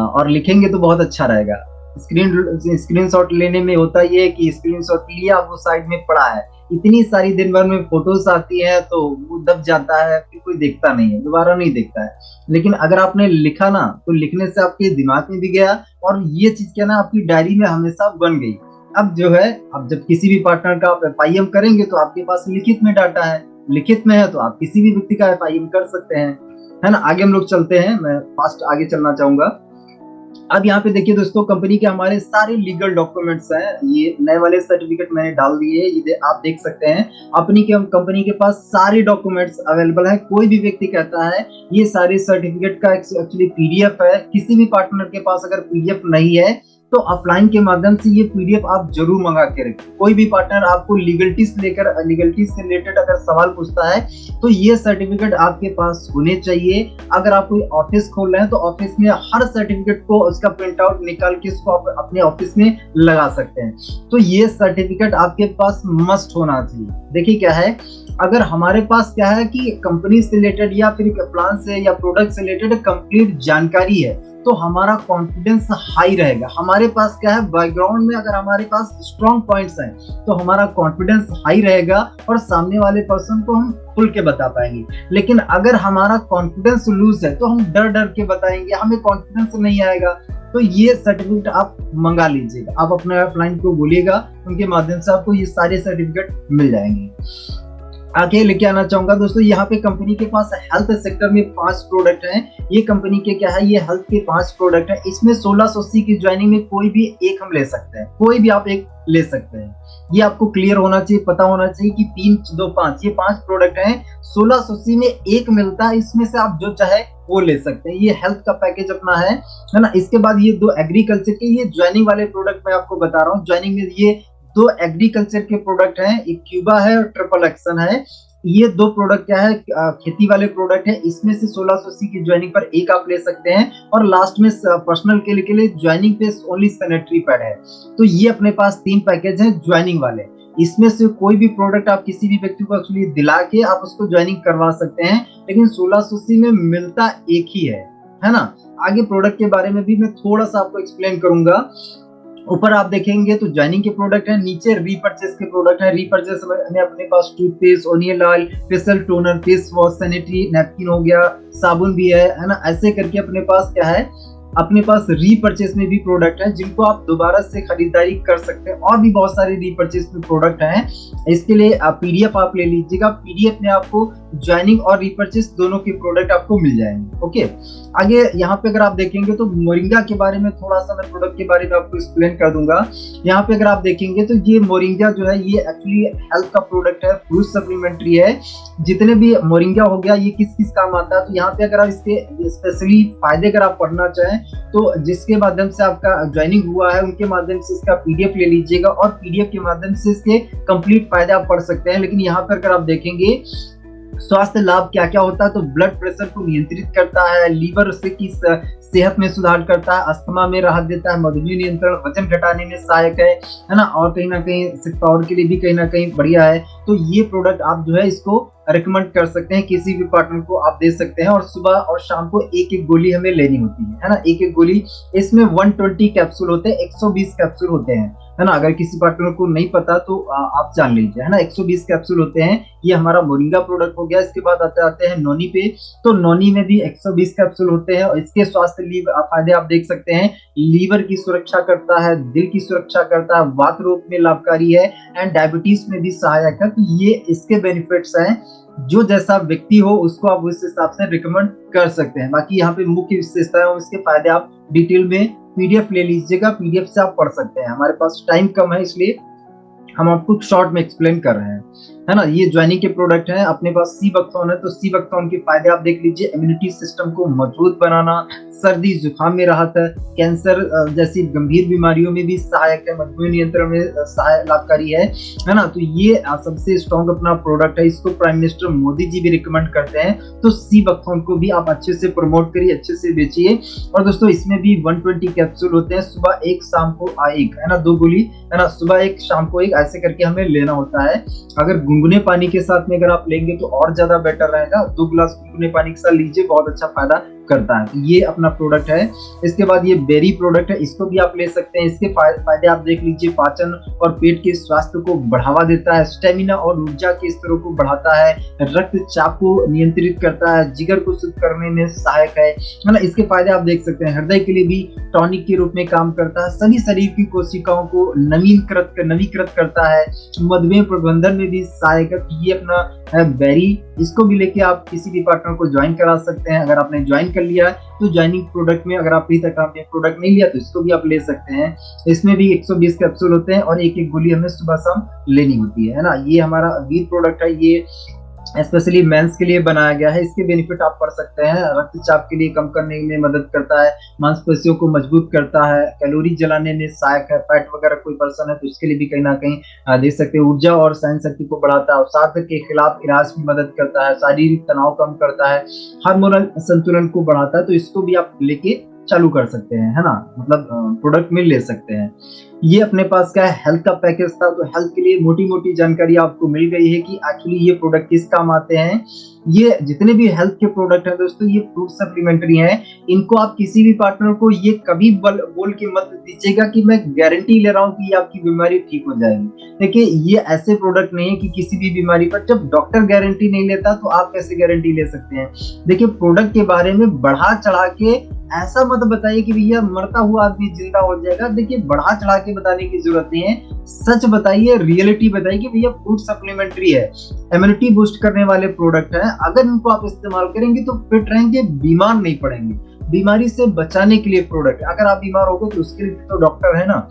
और लिखेंगे तो बहुत अच्छा रहेगा। स्क्रीनशॉट लेने में होता ये है कि स्क्रीनशॉट लिया, वो साइड में पड़ा है, इतनी सारी दिन भर में फोटोज आती है तो वो दब जाता है, फिर कोई देखता नहीं है, दोबारा नहीं देखता है। लेकिन अगर आपने लिखा ना, तो लिखने से आपके दिमाग में भी गया और ये चीज क्या ना आपकी डायरी में हमेशा बन गई। अब जो है, अब जब किसी भी पार्टनर का आप एफआईएम करेंगे तो आपके पास लिखित में डाटा है, लिखित में है तो आप किसी भी व्यक्ति का एफआईएम कर सकते हैं, है ना। आगे हम लोग चलते हैं, मैं फास्ट आगे चलना चाहूंगा। अब यहाँ पे देखिए दोस्तों, कंपनी के हमारे सारे लीगल डॉक्यूमेंट्स हैं। ये नए वाले सर्टिफिकेट मैंने डाल दिए, ये आप देख सकते हैं। अपनी के कंपनी के पास सारे डॉक्यूमेंट्स अवेलेबल है। कोई भी व्यक्ति कहता है ये सारे सर्टिफिकेट का एक्चुअली पीडीएफ है, किसी भी पार्टनर के पास अगर पीडीएफ नहीं है तो ऑफलाइन के माध्यम से ये पीडीएफ आप जरूर मंगा के रखें। कोई भी पार्टनर आपको लीगलिटीज से रिलेटेड अगर सवाल पूछता है तो ये सर्टिफिकेट आपके पास होने चाहिए। अगर आप कोई ऑफिस खोल रहे हैं तो ऑफिस में हर सर्टिफिकेट को उसका प्रिंट आउट निकाल के इसको आप अपने ऑफिस में लगा सकते हैं। तो ये सर्टिफिकेट आपके पास मस्ट होना चाहिए। देखिए क्या है, अगर हमारे पास क्या है कि कंपनी से रिलेटेड या फिर प्लान से या प्रोडक्ट से रिलेटेड कंप्लीट जानकारी है तो हमारा कॉन्फिडेंस हाई रहेगा। हमारे पास क्या है, बैकग्राउंड में अगर हमारे पास स्ट्रॉन्ग पॉइंट्स हैं तो हमारा कॉन्फिडेंस हाई रहेगा और सामने वाले पर्सन को हम खुल के बता पाएंगे। लेकिन अगर हमारा कॉन्फिडेंस लूज है तो हम डर डर के बताएंगे, हमें कॉन्फिडेंस नहीं आएगा। तो ये सर्टिफिकेट आप मंगा लीजिएगा, आप अपने क्लाइंट को बोलिएगा, उनके माध्यम से आपको ये सारे सर्टिफिकेट मिल जाएंगे। आगे लेके आना चाहूंगा दोस्तों, यहाँ पे कंपनी के पास हेल्थ सेक्टर में 5 प्रोडक्ट हैं। ये कंपनी के क्या है, ये हेल्थ के 5 प्रोडक्ट हैं। इसमें 1680 की ज्वाइनिंग में कोई भी एक हम ले सकते हैं, कोई भी आप एक ले सकते हैं। ये आपको क्लियर होना चाहिए, पता होना चाहिए कि 3, 2, 5 ये 5 प्रोडक्ट हैं। 1680 में एक मिलता है, इसमें से आप जो चाहे वो ले सकते हैं। ये हेल्थ का पैकेज अपना है ना। इसके बाद ये 2 एग्रीकल्चर के, ये ज्वाइनिंग वाले प्रोडक्ट मैं आपको बता रहा हूँ। ज्वाइनिंग में ये 2 एग्रीकल्चर के प्रोडक्ट हैं, एक क्यूबा है और ट्रिपल एक्शन है। ये 2 प्रोडक्ट क्या है, खेती वाले प्रोडक्ट है। इसमें से 1680 की ज्वाइनिंग पर एक आप ले सकते हैं और लास्ट में पर्सनल के लिए ज्वाइनिंग पे ओनली सैनिटरी पैड है। तो ये अपने पास 3 पैकेज हैं ज्वाइनिंग वाले। इसमें से कोई भी प्रोडक्ट आप किसी भी व्यक्ति को एक्चुअली दिला के आप उसको ज्वाइनिंग करवा सकते हैं, लेकिन 1680 में मिलता एक ही है ना। आगे प्रोडक्ट के बारे में भी मैं थोड़ा सा आपको एक्सप्लेन करूंगा। ऊपर आप देखेंगे तो ज्वाइनिंग के प्रोडक्ट है, नीचे रीपर्चेस के प्रोडक्ट है। रीपर्चेस में अपने पास toothpaste, onion oil, facial toner, face wash, sanitary napkin हो गया, साबुन भी है ना। ऐसे करके अपने पास क्या है, अपने पास रीपर्चेस में भी प्रोडक्ट है जिनको आप दोबारा से खरीदारी कर सकते हैं। और भी बहुत सारे रीपर्चेस में प्रोडक्ट हैं। इसके लिए पीडीएफ आप ले लीजिएगा, पीडीएफ में आपको ज्वाइनिंग और रीपर्चेस दोनों के प्रोडक्ट आपको मिल जाएंगे। ओके, आगे यहाँ पे अगर आप देखेंगे तो मोरिंगा के बारे में थोड़ा सा मैं प्रोडक्ट के बारे में आपको एक्सप्लेन कर दूंगा। यहाँ पे अगर आप देखेंगे तो ये मोरिंगा जो है ये एक्चुअली हेल्थ का प्रोडक्ट है, फ्रूट सप्लीमेंट्री है। जितने भी मोरिंगा हो गया ये किस किस काम आता है, तो यहाँ पे अगर आप इसके स्पेशली फायदे अगर आप पढ़ना चाहें तो जिसके माध्यम से आपका ज्वाइनिंग हुआ है उनके माध्यम से इसका पीडीएफ ले लीजिएगा और पीडीएफ के माध्यम से इसके कंप्लीट फायदे आप पढ़ सकते हैं। लेकिन यहाँ पर अगर आप देखेंगे स्वास्थ्य लाभ क्या क्या होता है, तो ब्लड प्रेशर को नियंत्रित करता है, लीवर से की सेहत में सुधार करता है, अस्थमा में राहत देता है, मधुमेह नियंत्रण, वजन घटाने में सहायक है ना। और कहीं ना कहीं सिक्स पावर के लिए भी कहीं ना कहीं बढ़िया है। तो ये प्रोडक्ट आप जो है इसको रिकमेंड कर सकते हैं, किसी भी पार्टनर को आप दे सकते हैं। और सुबह और शाम को एक एक गोली हमें लेनी होती है ना, एक एक गोली। इसमें 120 कैप्सूल होते हैं, 120 कैप्सूल होते हैं, है ना। अगर किसी पार्टनर को नहीं पता तो आप जान लीजिए, है ना। 120 कैप्सूल होते हैं। ये हमारा मोरिंगा प्रोडक्ट हो गया। इसके बाद आते हैं नोनी पे, तो नोनी में भी 120 कैप्सूल होते हैं और इसके स्वास्थ्य फायदे आप देख सकते हैं। लीवर की सुरक्षा करता है, दिल की सुरक्षा करता है, वात रोग में लाभकारी है एंड डायबिटीज में भी सहायक है। तो ये इसके बेनिफिट्स हैं। जो जैसा व्यक्ति हो उसको आप उस हिसाब से रिकमेंड कर सकते हैं। बाकी यहाँ पे मुख्य विशेषताएं और इसके फायदे आप डिटेल में पीडीएफ ले लीजिएगा, पीडीएफ से आप पढ़ सकते हैं। हमारे पास टाइम कम है इसलिए हम आपको शॉर्ट में एक्सप्लेन कर रहे हैं। है ना, ये ज्वाइनिंग के प्रोडक्ट हैं। अपने पास सीबैक्थॉन है, तो सीबैक्थॉन के फायदे आप देख लीजिए। इम्यूनिटी सिस्टम को मजबूत बनाना, सर्दी जुकाम में राहत है, कैंसर जैसी गंभीर बीमारियों में भी सहायक है, मधुमेह नियंत्रण में सहायक लाभकारी है ना। तो ये सबसे स्ट्रॉन्ग अपना प्रोडक्ट है, इसको प्राइम मिनिस्टर मोदी जी भी रिकमेंड करते हैं। तो सीबैक्थॉन को भी आप अच्छे से प्रमोट करिए, अच्छे से बेचिए। और दोस्तों इसमें भी 120 कैप्सूल होते हैं, सुबह एक शाम को एक, है ना, 2 गोली, है ना, सुबह एक शाम को एक, ऐसे करके हमें लेना होता है। अगर गुनगुने पानी के साथ में अगर आप लेंगे तो और ज्यादा बेटर रहेगा। 2 गिलास गुनगुने पानी के साथ लीजिए, बहुत अच्छा फायदा करता है। ये अपना प्रोडक्ट है। इसके बाद ये बेरी प्रोडक्ट है, इसको भी आप ले सकते हैं। इसके फायदे आप देख लीजिए। पाचन और पेट के स्वास्थ्य को बढ़ावा देता है, स्टेमिना और ऊर्जा के स्तरों को बढ़ाता है, रक्तचाप को नियंत्रित करता है, जिगर को शुद्ध करने में सहायक है ना। इसके फायदे आप देख सकते हैं। हृदय के लिए भी टॉनिक के रूप में काम करता है, सभी शरीर की कोशिकाओं को नवीकृत करता है, मधुमेह प्रबंधन में भी सहायक है। ये अपना बेरी, इसको भी लेके आप किसी भी पार्टनर को ज्वाइन करा सकते हैं। अगर आपने ज्वाइन कर लिया है तो ज्वाइनिंग प्रोडक्ट में, अगर आप अभी तक आपने प्रोडक्ट नहीं लिया तो इसको भी आप ले सकते हैं। इसमें भी 120 कैप्सूल होते हैं और एक एक गोली हमें सुबह शाम लेनी होती है ना। ये हमारा वीर प्रोडक्ट है, ये स्पेशली मेंस के लिए बनाया गया है। इसके बेनिफिट आप पढ़ सकते हैं। रक्तचाप के लिए कम करने में मदद करता है, मांसपेशियों को मजबूत करता है, कैलोरी जलाने में सहायक है। फैट वगैरह कोई पर्सन है तो उसके लिए भी कहीं ना कहीं दे सकते हैं। ऊर्जा और सहन शक्ति को बढ़ाता है, अवसाद के खिलाफ इलाज में मदद करता है, शारीरिक तनाव कम करता है, हार्मोनल संतुलन को बढ़ाता है। तो इसको भी आप लेके चालू कर सकते हैं, है ना, मतलब प्रोडक्ट में ले सकते हैं। ये अपने पास क्या है, हेल्थ का पैकेज था, तो हेल्थ के लिए मोटी मोटी जानकारी आपको मिल गई है कि एक्चुअली ये प्रोडक्ट किस काम आते हैं। ये जितने भी हेल्थ के प्रोडक्ट हैं दोस्तों, ये फ्रूट सप्लीमेंट्री हैं। इनको आप किसी भी पार्टनर को ये कभी बोल के मत दीजिएगा कि मैं गारंटी ले रहा हूँ कि आपकी बीमारी ठीक हो जाएगी। देखिए ये ऐसे प्रोडक्ट नहीं है कि किसी भी बीमारी पर, जब डॉक्टर गारंटी नहीं लेता तो आप कैसे गारंटी ले सकते हैं। देखिए प्रोडक्ट के बारे में बढ़ा चढ़ा के ऐसा मत बताइए कि भैया मरता हुआ आदमी जिंदा हो जाएगा। देखिए बढ़ा चढ़ा के बताने की जरूरत नहीं है, सच बताइए, रियलिटी बताइए कि भैया फ्रूट सप्लीमेंट्री है, इम्यूनिटी बूस्ट करने वाले प्रोडक्ट है। अगर इनको आप इस्तेमाल करेंगे तो फिट रहेंगे, बीमार नहीं पड़ेंगे। बीमारी से बचाने के लिए प्रोडक्ट, अगर आप बीमार हो गए तो उसके लिए तो डॉक्टर है ना।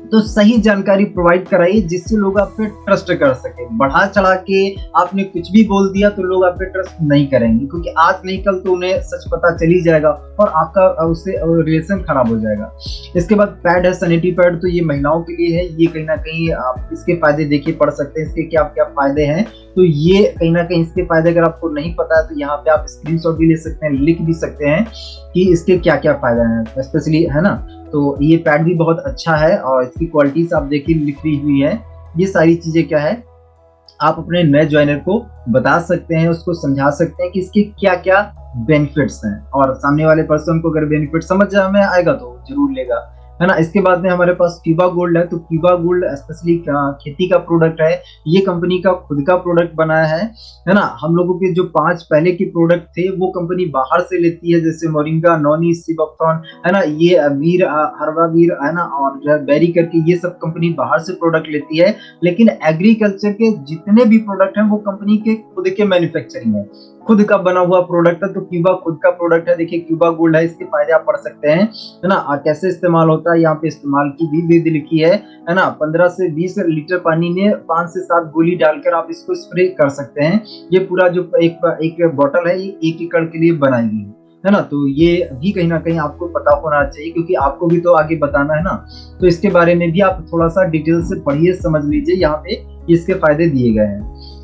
तो सही जानकारी प्रोवाइड कराइए जिससे लोग आप पे ट्रस्ट कर सके। बढ़ा चढ़ा के आपने कुछ भी बोल दिया तो लोग आप पे ट्रस्ट नहीं करेंगे, क्योंकि आज नहीं कल तो उन्हें सच पता चली जाएगा और आपका उससे रिलेशन खराब हो जाएगा। इसके बाद पैड है, सैनिटरी पैड, तो ये महिलाओं के लिए है। ये कहीं ना कहीं आप इसके फायदे देखिए, पढ़ सकते हैं इसके क्या क्या फायदे हैं। तो ये कहीं ना कहीं इसके फायदे अगर आपको नहीं पता है तो यहाँ पे आप स्क्रीनशॉट भी ले सकते हैं, लिख भी सकते हैं कि इसके क्या क्या फायदे हैं स्पेशली, है ना। तो ये पैड भी बहुत अच्छा है और इसकी क्वालिटीज आप देखिए लिखी हुई है। ये सारी चीजें क्या है आप अपने नए ज्वाइनर को बता सकते हैं, उसको समझा सकते हैं कि इसके क्या क्या बेनिफिट्स हैं, और सामने वाले पर्सन को अगर बेनिफिट समझ में आएगा तो जरूर लेगा, है ना। इसके बाद में हमारे पास क्यूबा गोल्ड है। तो क्यूबा गोल्ड स्पेशली खेती का प्रोडक्ट है। ये कंपनी का खुद का प्रोडक्ट बनाया है ना। हम लोगों के जो 5 पहले के प्रोडक्ट थे वो कंपनी बाहर से लेती है, जैसे मोरिंगा, नॉनी, सीबैक्थॉन, है ना, ये वीर, हरवा वीर, है ना, और जो है बेरी करके, ये सब कंपनी बाहर से प्रोडक्ट लेती है। लेकिन एग्रीकल्चर के जितने भी प्रोडक्ट हैं वो कंपनी के खुद के मैन्युफैक्चरिंग है, खुद का बना हुआ प्रोडक्ट है। तो क्यूबा खुद का प्रोडक्ट है। देखिए क्यूबा गोल्ड है, इसके फायदे आप पढ़ सकते हैं, है ना। कैसे इस्तेमाल होता है यहाँ पे इस्तेमाल की भी विधि लिखी है ना। 15 से 20 लीटर पानी में 5 से 7 गोली डालकर आप इसको स्प्रे कर सकते हैं। ये पूरा जो एक बॉटल है ये 1 एकड़ के लिए बनाई गई है ना। तो ये भी कहीं ना कहीं आपको पता होना चाहिए, क्योंकि आपको भी तो आगे बताना है ना। तो इसके बारे में भी आप थोड़ा सा डिटेल से पढ़िए, समझ लीजिए, यहाँ पे इसके फायदे दिए गए हैं।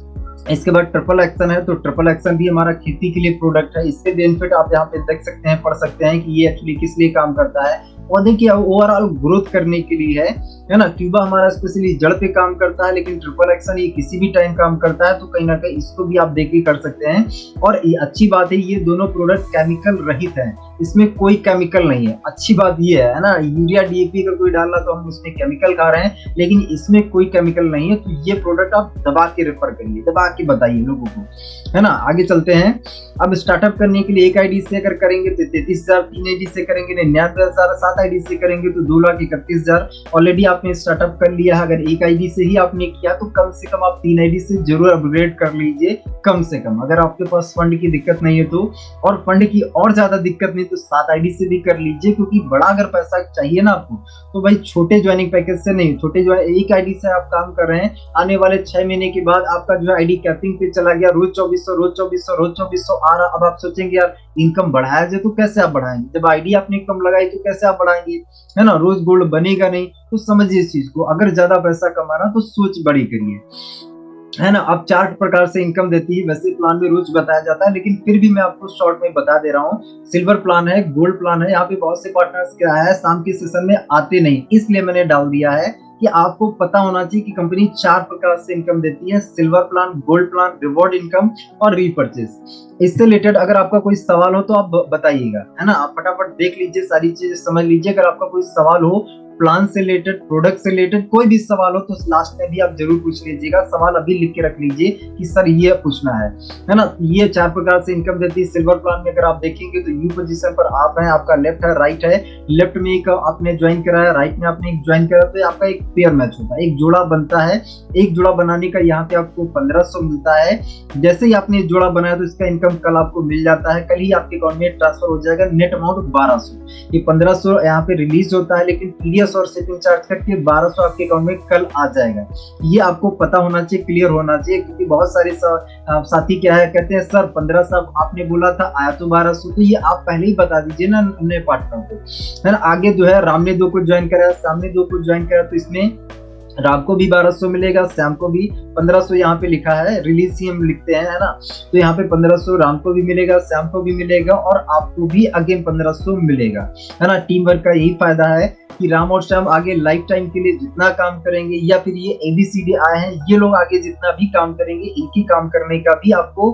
इसके बाद ट्रिपल एक्शन है। तो ट्रिपल एक्शन भी हमारा खेती के लिए प्रोडक्ट है। इसके बेनिफिट आप यहाँ पे देख सकते हैं, पढ़ सकते हैं कि ये एक्चुअली किस लिए काम करता है। पौधे की ओवरऑल ग्रोथ करने के लिए है ना। क्यूबा हमारा स्पेशली जड़ पे काम करता है, लेकिन ट्रिपल एक्शन ये किसी भी टाइम काम करता है। तो कहीं ना कहीं इसको भी आप देख के कर सकते हैं। और ये अच्छी बात है, ये दोनों प्रोडक्ट केमिकल रहित हैं, इसमें कोई केमिकल नहीं है। अच्छी बात ये है ना। यूरिया, डीएपी अगर कोई डाल रहा तो हम उसमें केमिकल खा रहे हैं, लेकिन इसमें कोई केमिकल नहीं है। तो ये प्रोडक्ट आप दबा के रेफर करिए, दबा के बताइए लोगों को, है ना। आगे चलते हैं। अब स्टार्टअप करने के लिए 1 आईडी से अगर करेंगे तो 33,000, 3 आईडी से करेंगे 99,000, 7 आईडी से करेंगे तो 2,31,000। ऑलरेडी आपने स्टार्टअप कर लिया है। अगर 1 आईडी से ही आपने किया तो कम से कम आप 3 आईडी से जरूर अपग्रेड कर लीजिए, कम से कम। अगर आपके पास फंड की दिक्कत नहीं है तो, और फंड की और ज्यादा दिक्कत नहीं नहीं तो 7 आईडी से भी कर लीजिए, क्योंकि बड़ा अगर पैसा चाहिए ना आपको तो भाई छोटे ज्वाइनिंग पैकेज से नहीं, छोटे जो है एक आईडी से आप काम कर रहे हैं, आने वाले 6 महीने के बाद आपका जो है आईडी कैपिंग पे चला गया, रोज 2400 रोज 2400 रोज 2400 आ रहा। अब आप सोचेंगे यार इनकम बढ़ाया जाए तो कैसे आप बढ़ाएंगे, जब आईडी आपने कम लगाई तो कैसे आप बढ़ाएंगे, है ना, रोज गोल्ड बनेगा नहीं। तो समझिए इस चीज को, अगर ज्यादा पैसा कमाना तो सोच बड़ी करिए, है ना। अब 4 प्रकार से इनकम देती है, वैसे प्लान में रोज बताया जाता है, लेकिन फिर भी मैं आपको शॉर्ट में बता दे रहा हूँ। सिल्वर प्लान है, गोल्ड प्लान है, यहाँ पे बहुत से पार्टनर्स क्या है शाम के सेशन में आते नहीं, इसलिए मैंने डाल दिया है कि आपको पता होना चाहिए कि कंपनी 4 प्रकार से इनकम देती है, silver plan, gold plan, reward income और रीपरचेज। इससे रिलेटेड अगर आपका कोई सवाल हो तो आप बताइएगा, है ना। आप फटाफट देख लीजिए, सारी चीजें समझ लीजिए। अगर आपका कोई सवाल हो प्लान से रिलेटेड, प्रोडक्ट से रिलेटेड, कोई भी सवाल हो तो लास्ट में भी आप जरूर पूछ लीजिएगा। सवाल अभी लिख के रख लीजिए कि सर ये पूछना है ना। ये 4 प्रकार से इनकम देती है। सिल्वर प्लान में अगर आप देखेंगे तो यू पोजीशन पर आप हैं, आपका लेफ्ट है, राइट है। लेफ्ट में एक आपने ज्वाइन करा है, राइट में आपने एक ज्वाइन करा, तो आपका एक पेयर मैच होता है, एक जोड़ा बनता है। एक जोड़ा बनाने का यहाँ पे आपको 1500 मिलता है। जैसे ही आपने जोड़ा बनाया तो इसका इनकम कल आपको मिल जाता है, कल ही आपके अकाउंट में ट्रांसफर हो जाएगा। नेट अमाउंट 1200, ये 1500 यहाँ पे रिलीज होता है, लेकिन टीडीएस और शिपिंग चार्ज करके 1200 आपके अकाउंट में कल आ जाएगा। ये आपको पता होना चाहिए, क्लियर होना चाहिए, क्योंकि बहुत सारे साथी क्या है कहते हैं सर 1500 आपने बोला था आया तो 1200, तो ये आप पहले ही बता दीजिए ना नए पार्टनर को, है ना। आगे जो है राम ने 2 को ज्वाइन करा, सामने 2 को ज्वाइन करा, तो इसमें राम को भी 1200 मिलेगा, श्याम को भी 1500 यहाँ पे लिखा है, रिलीज ही हम लिखते हैं, है ना। तो यहाँ पे 1500 राम को भी मिलेगा, श्याम को भी मिलेगा और आपको भी अगेन 1500 मिलेगा, है ना। टीम वर्क का यही फायदा है कि राम और श्याम आगे लाइफ टाइम के लिए जितना काम करेंगे, या फिर ये एबीसीडी आए हैं ये लोग आगे जितना भी काम करेंगे, इनकी काम करने का भी आपको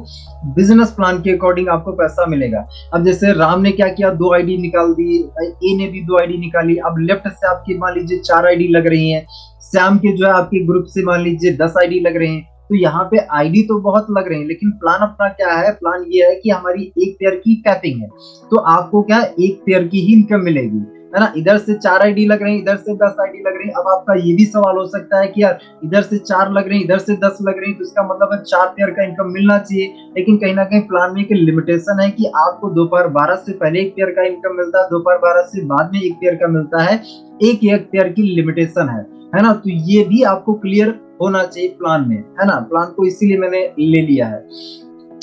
बिजनेस प्लान के अकॉर्डिंग आपको पैसा मिलेगा। अब जैसे राम ने क्या किया, 2 आईडी निकाल दी, ए ने भी 2 आईडी निकाली। अब लेफ्ट से आपकी मान लीजिए 4 आईडी लग रही है, श्याम के जो है आपके ग्रुप से मान लीजिए 10 आईडी लग रहे हैं। तो यहाँ पे आईडी तो बहुत लग रहे हैं, लेकिन प्लान अपना क्या है, प्लान ये है कि हमारी एक पेयर की कैपिंग है, तो आपको क्या एक पेयर की ही इनकम मिलेगी, है ना। इधर से 4 आईडी लग रहे हैं, इधर से 10 आईडी लग रही है। अब आपका ये भी सवाल हो सकता है कि यार इधर से 4 लग रहे हैं, इधर से 10 लग रहे हैं, तो इसका मतलब है 4 पेयर का इनकम मिलना चाहिए। लेकिन कहीं ना कहीं प्लान में एक लिमिटेशन है कि आपको दोपहर 12 से पहले एक पेयर का इनकम मिलता है, दोपहर 12 से बाद में एक पेयर का मिलता है, एक पेयर की लिमिटेशन है ना। तो ये भी आपको क्लियर होना चाहिए प्लान में, है ना। प्लान को इसीलिए मैंने ले लिया है।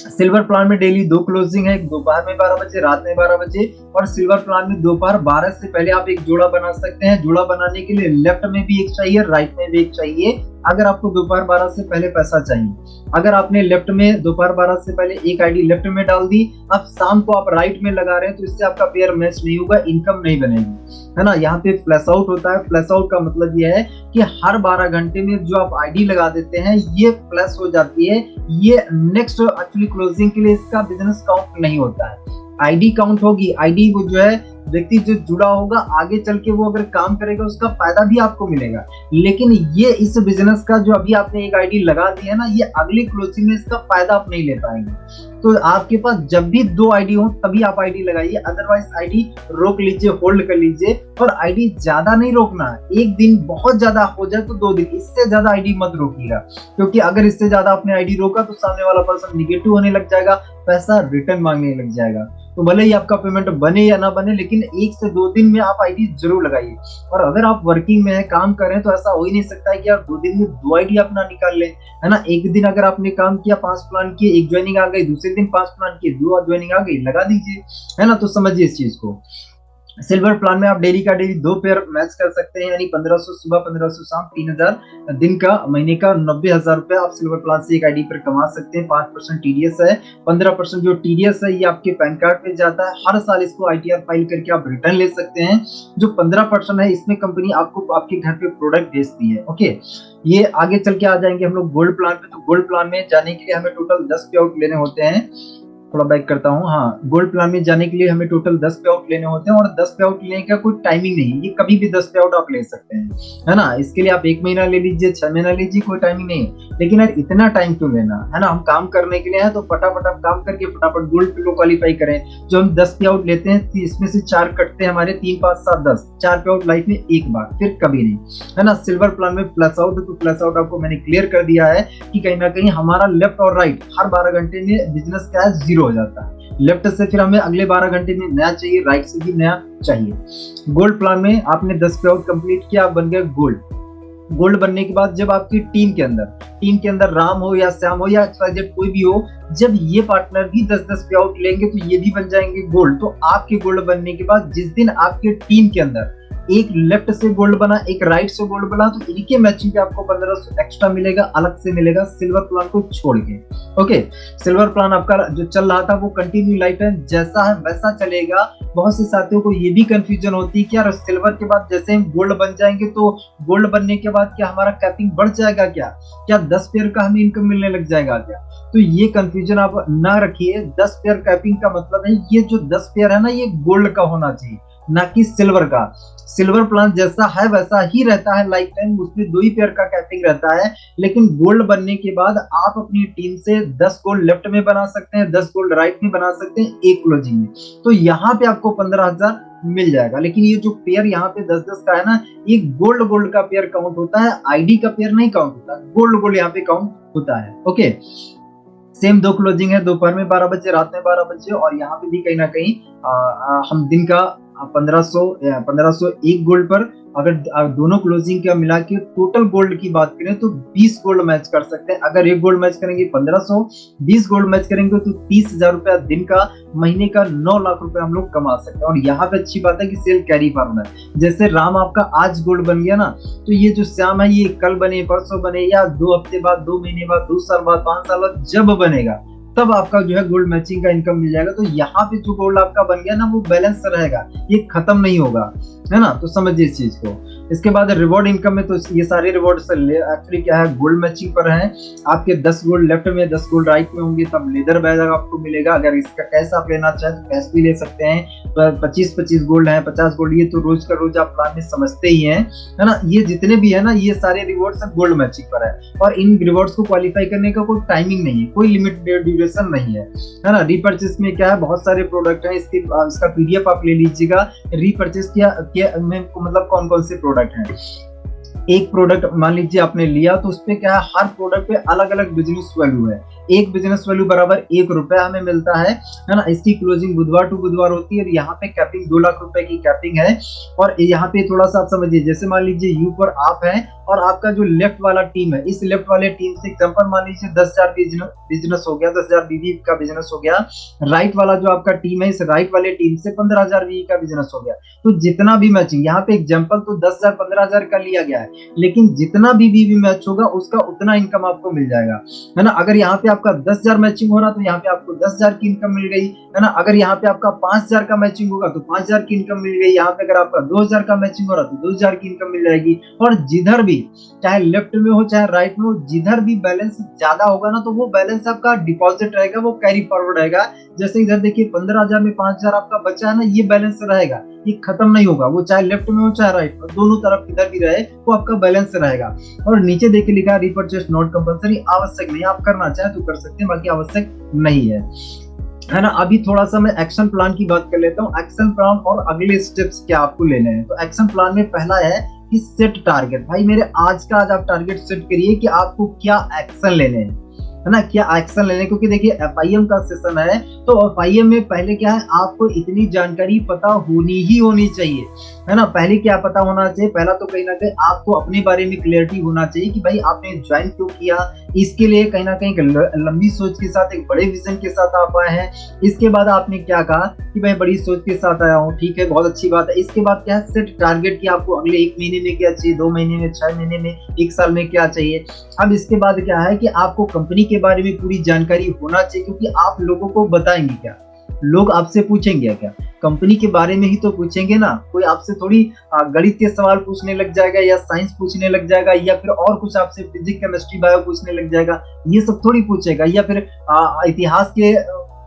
सिल्वर प्लान में डेली 2 क्लोजिंग है, दोपहर में 12 बजे, रात में 12 बजे। और सिल्वर प्लान में दोपहर 12 से पहले आप एक जोड़ा बना सकते हैं। जोड़ा बनाने के लिए लेफ्ट में भी एक चाहिए, राइट में भी एक चाहिए, अगर आपको दोपहर 12 से पहले पैसा चाहिए। अगर आपने लेफ्ट में दोपहर 12 से पहले एक आईडी लेफ्ट में डाल दी, अब शाम को आप राइट में लगा रहे हैं, तो इससे आपका पेयर मैच नहीं होगा, इनकम नहीं बनेगी, है ना। यहाँ पे फ्लैश आउट होता है। फ्लैश आउट का मतलब यह है कि हर 12 घंटे में जो आप आईडी लगा देते हैं ये फ्लैश हो जाती है। ये नेक्स्ट एक्चुअली क्लोजिंग के लिए इसका बिजनेस काउंट नहीं होता है, आईडी काउंट होगी। आईडी वो जो है व्यक्ति जो जुड़ा होगा आगे चल के वो अगर काम करेगा उसका फायदा भी आपको मिलेगा। लेकिन ये इस बिजनेस का जो अभी आपने एक आईडी लगा दी है ना, ये अगली क्लोजिंग में इसका फायदा आप नहीं ले पाएंगे। तो आपके पास जब भी 2 आईडी हो तभी आप आईडी लगाइए, अदरवाइज आईडी रोक लीजिए, होल्ड कर लीजिए। और आईडी ज्यादा नहीं रोकना है, एक दिन बहुत ज्यादा हो जाए तो 2 दिन, इससे ज्यादा आईडी मत रोकिएगा, क्योंकि अगर इससे ज्यादा आपने आईडी रोका तो सामने वाला पर्सन निगेटिव होने लग जाएगा, पैसा रिटर्न मांगने लग जाएगा। तो भले ही आपका पेमेंट बने या ना बने, लेकिन 1 से 2 दिन में आप आईडी जरूर लगाइए। और अगर आप वर्किंग में है, काम कर रहे हैं, तो ऐसा हो ही नहीं सकता है कि आप 2 दिन में 2 आईडी अपना निकाल लें, है ना। एक दिन अगर आपने काम किया, 5 प्लान किए, 1 ज्वाइनिंग आ गई, दूसरे दिन 5 प्लान किए, 2 ज्वाइनिंग आ गई, लगा दीजिए, है ना। तो समझिए इस चीज को। सिल्वर प्लान में आप डेली का डेली 2 पेयर मैच कर सकते हैं, यानी 1500 सुबह, 1500 शाम, 3000 दिन का, महीने का 90,000 रुपया आप सिल्वर प्लान से एक आईडी पर कमा सकते हैं। 5% टीडीएस है, 15% जो टीडीएस है ये आपके पैन कार्ड पे जाता है। हर साल इसको आईटीआर फाइल करके आप रिटर्न ले सकते हैं। जो 15% है इसमें कंपनी आपको आपके घर पे प्रोडक्ट भेजती है। ओके, ये आगे चल के आ जाएंगे हम लोग गोल्ड प्लान पे। तो गोल्ड प्लान में जाने के लिए हमें टोटल 10 पे आउट लेने होते हैं। थोड़ा बैक करता हूँ। हाँ, गोल्ड प्लान में जाने के लिए हमें टोटल 10 पे आउट लेने होते हैं, और 10 पे आउट लेने का कोई टाइमिंग नहीं, ये कभी भी 10 पे आउट आप ले सकते हैं, है ना। इसके लिए आप 1 महीना ले लीजिए, 6 महीना लीजिए, कोई टाइमिंग नहीं। लेकिन यार इतना टाइम क्यों लेना, है ना। हम काम करने के लिए है, तो फटाफट आप काम करके फटाफट गोल्ड पे क्वालिफाई करें। जो हम 10 पे आउट लेते हैं, इसमें से 4 कटते हैं हमारे, 3, 5, 7, 10, 4 पे आउट लाइफ में एक बार, फिर कभी नहीं, है ना। सिल्वर प्लान में प्लस आउट, तो प्लस आउट आपको मैंने क्लियर कर दिया है कि कहीं ना कहीं हमारा लेफ्ट और राइट हर 12 घंटे में बिजनेस का 0 हो जाता है। लेफ्ट से फिर हमें अगले 12 घंटे में नया चाहिए, राइट से भी नया चाहिए। गोल्ड प्लान में आपने 10 पे आउट कंप्लीट किया, आप बन गए गोल्ड। गोल्ड बनने के बाद जब आपकी टीम के अंदर राम हो या श्याम हो या XYZ कोई भी हो, जब ये पार्टनर भी 10-10 पे आउट लेंगे तो ये भी बन जाएंगे गोल्ड। तो आपके गोल्ड बनने के बाद जिस दिन आपके टीम के अंदर एक लेफ्ट से गोल्ड बना, एक राइट से गोल्ड बना, तो इनके मैचिंग पे आपको 1500 एक्स्ट्रा मिलेगा, अलग से मिलेगा सिल्वर प्लान को छोड़ के। ओके, सिल्वर प्लान आपका जो चल रहा था वो कंटिन्यू लाइफ टाइम जैसा है वैसा चलेगा। बहुत से साथियों को ये भी कंफ्यूजन होती है कि यार सिल्वर के बाद जैसे हम गोल्ड बन जाएंगे तो गोल्ड बनने के बाद क्या हमारा कैपिंग बढ़ जाएगा, क्या 10 पेयर का हमें इनकम मिलने लग जाएगा क्या? तो ये कंफ्यूजन आप ना रखिए। 10 पेयर कैपिंग का मतलब है ये जो 10 पेयर है ना, ये गोल्ड का होना चाहिए, ना कि सिल्वर का। सिल्वर प्लान जैसा है वैसा ही रहता है लाइफ टाइम, उसमें 2 ही पेयर का कैपिंग रहता है। लेकिन गोल्ड बनने के बाद आप अपनी टीम से 10 गोल्ड लेफ्ट में बना सकते हैं, 10 गोल्ड राइट में बना सकते हैं एक क्लोजिंग में। तो यहाँ पे आपको 15,000 मिल जाएगा। लेकिन ये जो पेयर यहाँ पे 10-10 का है ना, ये गोल्ड का पेयर काउंट होता है, आईडी का पेयर नहीं काउंट होता, गोल्ड यहाँ पे काउंट होता है। ओके, सेम 2 क्लोजिंग है, दोपहर में 12 बजे, रात में 12 बजे, और यहाँ पे भी कहीं ना कहीं हम दिन का 1501 गोल्ड पर अगर दोनों क्लोजिंग का मिला के टोटल गोल्ड की बात करें तो 20 गोल्ड मैच कर सकते हैं। अगर एक गोल्ड मैच करेंगे 1500, 20 गोल्ड मैच करेंगे तो 30,000 रुपया दिन का, महीने का 9 लाख रुपया हम लोग कमा सकते हैं। और यहाँ पे अच्छी बात है कि सेल कैरी फॉर्मूला है। जैसे राम आपका आज गोल्ड बन गया ना, तो ये जो श्याम है ये कल बने, परसों बने, या 2 हफ्ते बाद, 2 महीने बाद, 2 साल बाद, 5 साल बाद जब बनेगा तब आपका जो है गोल्ड मैचिंग का इनकम मिल जाएगा। तो यहाँ पे जो गोल्ड आपका बन गया ना वो बैलेंस रहेगा, ये खत्म नहीं होगा, है ना। तो समझिए इस चीज को। इसके बाद रिवॉर्ड इनकम में तो ये सारे रिवॉर्ड एक्चुअली क्या है, गोल्ड मैचिंग पर है। आपके 10 गोल्ड लेफ्ट में, 10 गोल्ड राइट में होंगे तब लेदर बैग आपको मिलेगा। अगर इसका कैश आप लेना चाहे तो कैश भी ले सकते हैं। 25-25 गोल्ड है, 50 गोल्ड, ये तो रोज का रोज आप प्लान में समझते ही हैं, है ना। ये जितने भी है ना, ये सारे रिवॉर्ड्स गोल्ड मैचिंग पर है। और इन रिवॉर्ड्स को क्वालिफाई करने का कोई टाइमिंग नहीं है, कोई लिमिट ड्यूरेशन नहीं है ना। रीपर्चेस में क्या है, बहुत सारे प्रोडक्ट है, इसका PDF आप ले लीजिएगा। रीपर्चेस में मतलब कौन कौन से प्रोडक्ट हैं। एक प्रोडक्ट मान लीजिए आपने लिया तो उसपे क्या है, हर प्रोडक्ट पे अलग अलग बिजनेस वैल्यू है। एक बिजनेस वैल्यू बराबर 1 रुपया हमें मिलता है ना। इसकी क्लोजिंग बुधवार टू बुधवार होती है और यहाँ पे कैपिंग 2 लाख रुपए की कैपिंग है। और यहाँ पे थोड़ा सा आप समझिए, जैसे मान लीजिए यू पर आप है और आपका जो लेफ्ट वाला टीम है, इस लेफ्ट वाले टीम से एग्जांपल मान लीजिए 10,000 बिजनेस हो गया, 10,000 बीवी का बिजनेस हो गया। राइट वाला जो आपका टीम है, इस राइट वाले टीम से 15,000 बीवी का बिजनेस हो गया। तो जितना भी मैचिंग, यहाँ पे एग्जांपल तो 10,000 15,000 का लिया गया है, लेकिन जितना भी बीवी मैच होगा उसका उतना इनकम आपको मिल जाएगा, है ना। अगर यहाँ पे आपका 10,000 मैचिंग हो रहा तो यहाँ पे आपको 10,000 की इनकम मिल गई, है ना। अगर यहाँ पे आपका 5,000 का मैचिंग होगा तो 5,000 की इनकम मिल गई। यहाँ पे अगर आपका 2,000 का मैचिंग हो रहा तो 2,000 की इनकम मिल जाएगी। और जिधर भी, चाहे लेफ्ट में हो चाहे राइट में हो, जिधर भी बैलेंस ज्यादा होगा ना तो वो बैलेंस आपका डिपॉजिट रहेगा, वो कैरी फॉरवर्ड रहेगा। जैसे इधर देखिए 15,000 में 5,000 आपका बचा है ना, ये बैलेंस रहेगा, ये खत्म नहीं होगा। वो चाहे लेफ्ट में हो चाहे राइट में, दोनों तरफ किधर भी रहे वो आपका बैलेंस रहेगा। और नीचे देखिए लिखा है रीपर्चेस नॉट कंपलसरी, आवश्यक नहीं, आप करना चाहे तो कर सकते हैं, बाकी आवश्यक नहीं है ना। अभी थोड़ा सा मैं एक्शन प्लान की बात कर लेता हूँ। एक्शन प्लान और अगले स्टेप्स क्या आपको लेने हैं। तो एक्शन प्लान में पहला है कि सेट टारगेट। भाई मेरे आज आप टारगेट सेट करिए कि आपको क्या एक्शन लेने हैं, है ना, क्या एक्शन लेने। क्योंकि देखिए FIM का सेशन है, तो FIM में पहले क्या है, आपको इतनी जानकारी पता होनी चाहिए, है ना। पहले क्या पता होना चाहिए, पहला तो कहीं ना कहीं आपको अपने बारे में क्लियरिटी होना चाहिए कि भाई आपने ज्वाइन क्यों किया। इसके लिए कहीं ना कहीं लंबी सोच के साथ, एक बड़े विजन के साथ आप आए हैं। इसके बाद आपने क्या कहा कि भाई बड़ी सोच के साथ आया हूँ, ठीक है, बहुत अच्छी बात है। इसके बाद क्या है, सेट टारगेट की आपको अगले 1 महीने में क्या चाहिए, 2 महीने में, 6 महीने में, 1 साल में क्या चाहिए। अब इसके बाद क्या है कि आपको कंपनी के बारे में पूरी जानकारी होना चाहिए, क्योंकि आप लोगों को बताएंगे क्या, लोग आपसे पूछेंगे क्या, कंपनी के बारे में ही तो पूछेंगे ना। कोई आपसे थोड़ी गणित के सवाल पूछने लग जाएगा या साइंस पूछने लग जाएगा या फिर और कुछ आपसे फिजिक्स केमिस्ट्री बायो पूछने लग जाएगा, ये सब थोड़ी पूछेगा। या फिर इतिहास के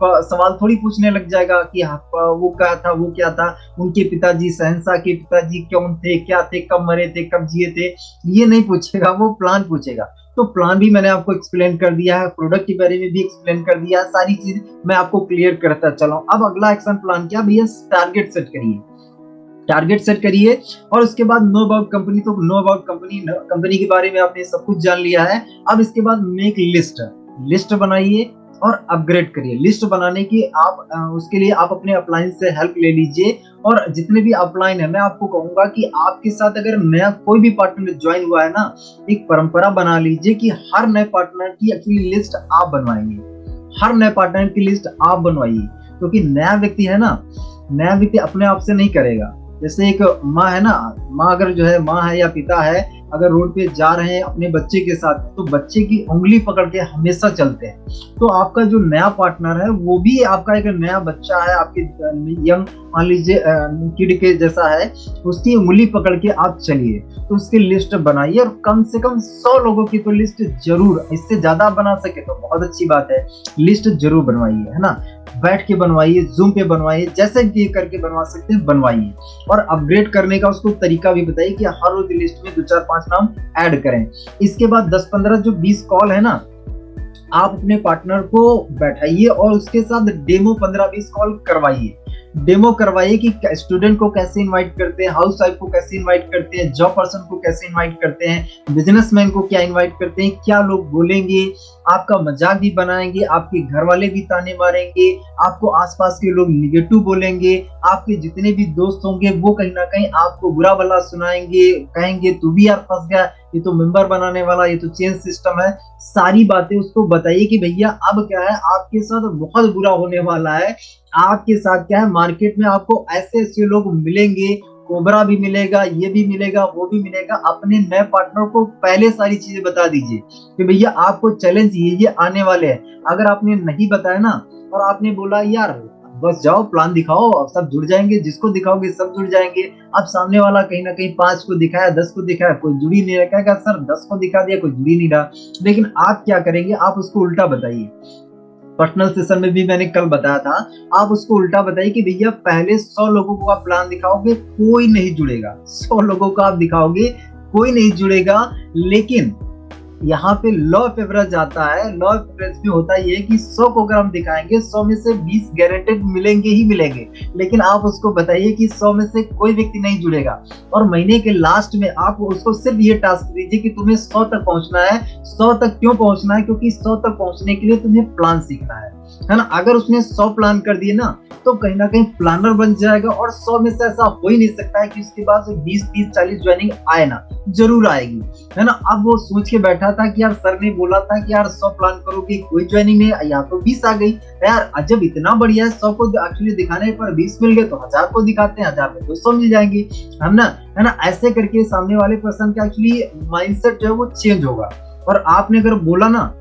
सवाल थोड़ी पूछने लग जाएगा कि वो क्या था, वो क्या था, उनके पिताजी, शहंशाह के पिताजी कौन थे, क्या थे, कब मरे थे, कब जिए थे, ये नहीं पूछेगा, वो प्लान पूछेगा। तो प्लान भी मैंने आपको एक्सप्लेन कर दिया है, प्रोडक्ट के बारे में भी एक्सप्लेन कर दिया है, सारी चीज मैं आपको क्लियर करता चला हूं। अब अगला एक्शन प्लान क्या भैया, टारगेट सेट करिए। टारगेट सेट करिए और उसके बाद नो अबाउट कंपनी, तो नो अबाउट कंपनी के बारे में आपने सब कुछ जान लिया है। अब इसके बाद मेक लिस्ट बनाइए, और अपग्रेड करिए। लिस्ट बनाने की आप उसके लिए आप अपने अपलाइन से हेल्प ले लीजिए। और जितने भी अपलाइन है, मैं आपको कहूंगा कि आपके साथ अगर नया कोई भी पार्टनर ज्वाइन हुआ है ना, एक परंपरा बना लीजिए कि हर नए पार्टनर की एक्चुअली लिस्ट आप बनवाएंगे। हर नए पार्टनर की लिस्ट आप बनवाइए, क्योंकि नया व्यक्ति है ना, नया व्यक्ति अपने आप से नहीं करेगा। जैसे एक माँ है ना, माँ अगर जो है माँ है या पिता है, अगर रोड पे जा रहे हैं अपने बच्चे के साथ, तो बच्चे की उंगली पकड़ के हमेशा चलते हैं। तो आपका जो नया पार्टनर है वो भी आपका एक नया बच्चा है, आपके यंग मान लीजिए किड के जैसा है, उसकी उंगली पकड़ के आप चलिए। तो उसकी लिस्ट बनाइए, और कम से कम 100 लोगों की तो लिस्ट जरूर, इससे ज्यादा बना सके तो बहुत अच्छी बात है, लिस्ट जरूर बनवाइए, है ना। बैठ के बनवाइए, जूम पे बनवाइए, जैसे भी करके बनवा सकते हैं बनवाइए। और अपग्रेड करने का उसको तरीका भी बताइए कि हर रोज लिस्ट में 2-4-5 नाम ऐड करें। इसके बाद 10-15 जो 20 कॉल है ना, आप अपने पार्टनर को बैठाइए और उसके साथ डेमो 15-20 कॉल करवाइए। डेमो करवाइए कि स्टूडेंट को कैसे इनवाइट करते हैं, हाउस वाइफ को कैसे इनवाइट करते हैं, जॉब पर्सन को कैसे इनवाइट करते हैं, बिजनेसमैन को क्या इनवाइट करते हैं, क्या लोग बोलेंगे, आपका मजाक भी बनाएंगे, आपके घर वाले भी ताने मारेंगे, आपको आसपास के लोग निगेटिव बोलेंगे, आपके जितने भी दोस्त होंगे वो कहीं ना कहीं आपको बुरा भला सुनाएंगे, कहेंगे तू भी यार फंस गया, ये तो मेंबर बनाने वाला, ये तो चेंज सिस्टम है। सारी बातें उसको बताइए कि भैया अब क्या है, आपके साथ बहुत बुरा होने वाला है। आपके साथ क्या है, मार्केट में आपको ऐसे ऐसे लोग मिलेंगे, कोबरा भी मिलेगा, ये भी मिलेगा, वो भी मिलेगा। अपने नए पार्टनर को पहले सारी चीजें बता दीजिए कि भैया आपको चैलेंज ये आने वाले हैं। अगर आपने नहीं बताया ना, और आपने बोला यार बस जाओ प्लान दिखाओ, अब सब जुड़ जाएंगे, जिसको दिखाओगे सब जुड़ जाएंगे। अब सामने वाला कहीं ना कहीं 5 को दिखाया, 10 को दिखाया, कोई जुड़ ही नहीं रहा, कहेगा सर 10 को दिखा दिया, कोई जुड़ ही नहीं रहा। लेकिन आप क्या करेंगे, आप उसको उल्टा बताइए। पर्सनल सेशन में भी मैंने कल बताया था, आप उसको उल्टा बताइए कि भैया पहले 100 लोगों को आप प्लान दिखाओगे, कोई नहीं जुड़ेगा। 100 लोगों को आप दिखाओगे, कोई नहीं जुड़ेगा। लेकिन यहाँ पे लॉ ऑफ एवरेज आता है। लॉ ऑफ एवरेज में होता ये है कि 100 को अगर हम दिखाएंगे, 100 में से 20 गारंटेड मिलेंगे ही मिलेंगे। लेकिन आप उसको बताइए कि 100 में से कोई व्यक्ति नहीं जुड़ेगा। और महीने के लास्ट में आप उसको सिर्फ ये टास्क दीजिए कि तुम्हें 100 तक पहुंचना है। 100 तक क्यों पहुंचना है? क्योंकि 100 तक पहुंचने के लिए तुम्हें प्लान सीखना है ना। अगर उसने 100 प्लान कर दिए ना, तो कहीं ना कहीं प्लानर बन जाएगा। और 100 में से ऐसा हो ही नहीं सकता है कि उसके बाद 20, 30, 40 ज्वाइनिंग आए ना, जरूर आएगी, है ना। अब वो सोच के बैठा था कि यार सर ने बोला था कि यार 100 प्लान करोगे, कोई ज्वाइनिंग नहीं, यहाँ तो 20 आ गई यार, अजब इतना बढ़िया है। 100 को एक्चुअली दिखाने पर 20 मिल गए, तो 1000 को दिखाते हैं, 1000 में 200 मिल जाएंगी, है ना। ऐसे करके सामने वाले पर्सन का एक्चुअली माइंडसेट जो है वो चेंज होगा। और आपने अगर बोला ना,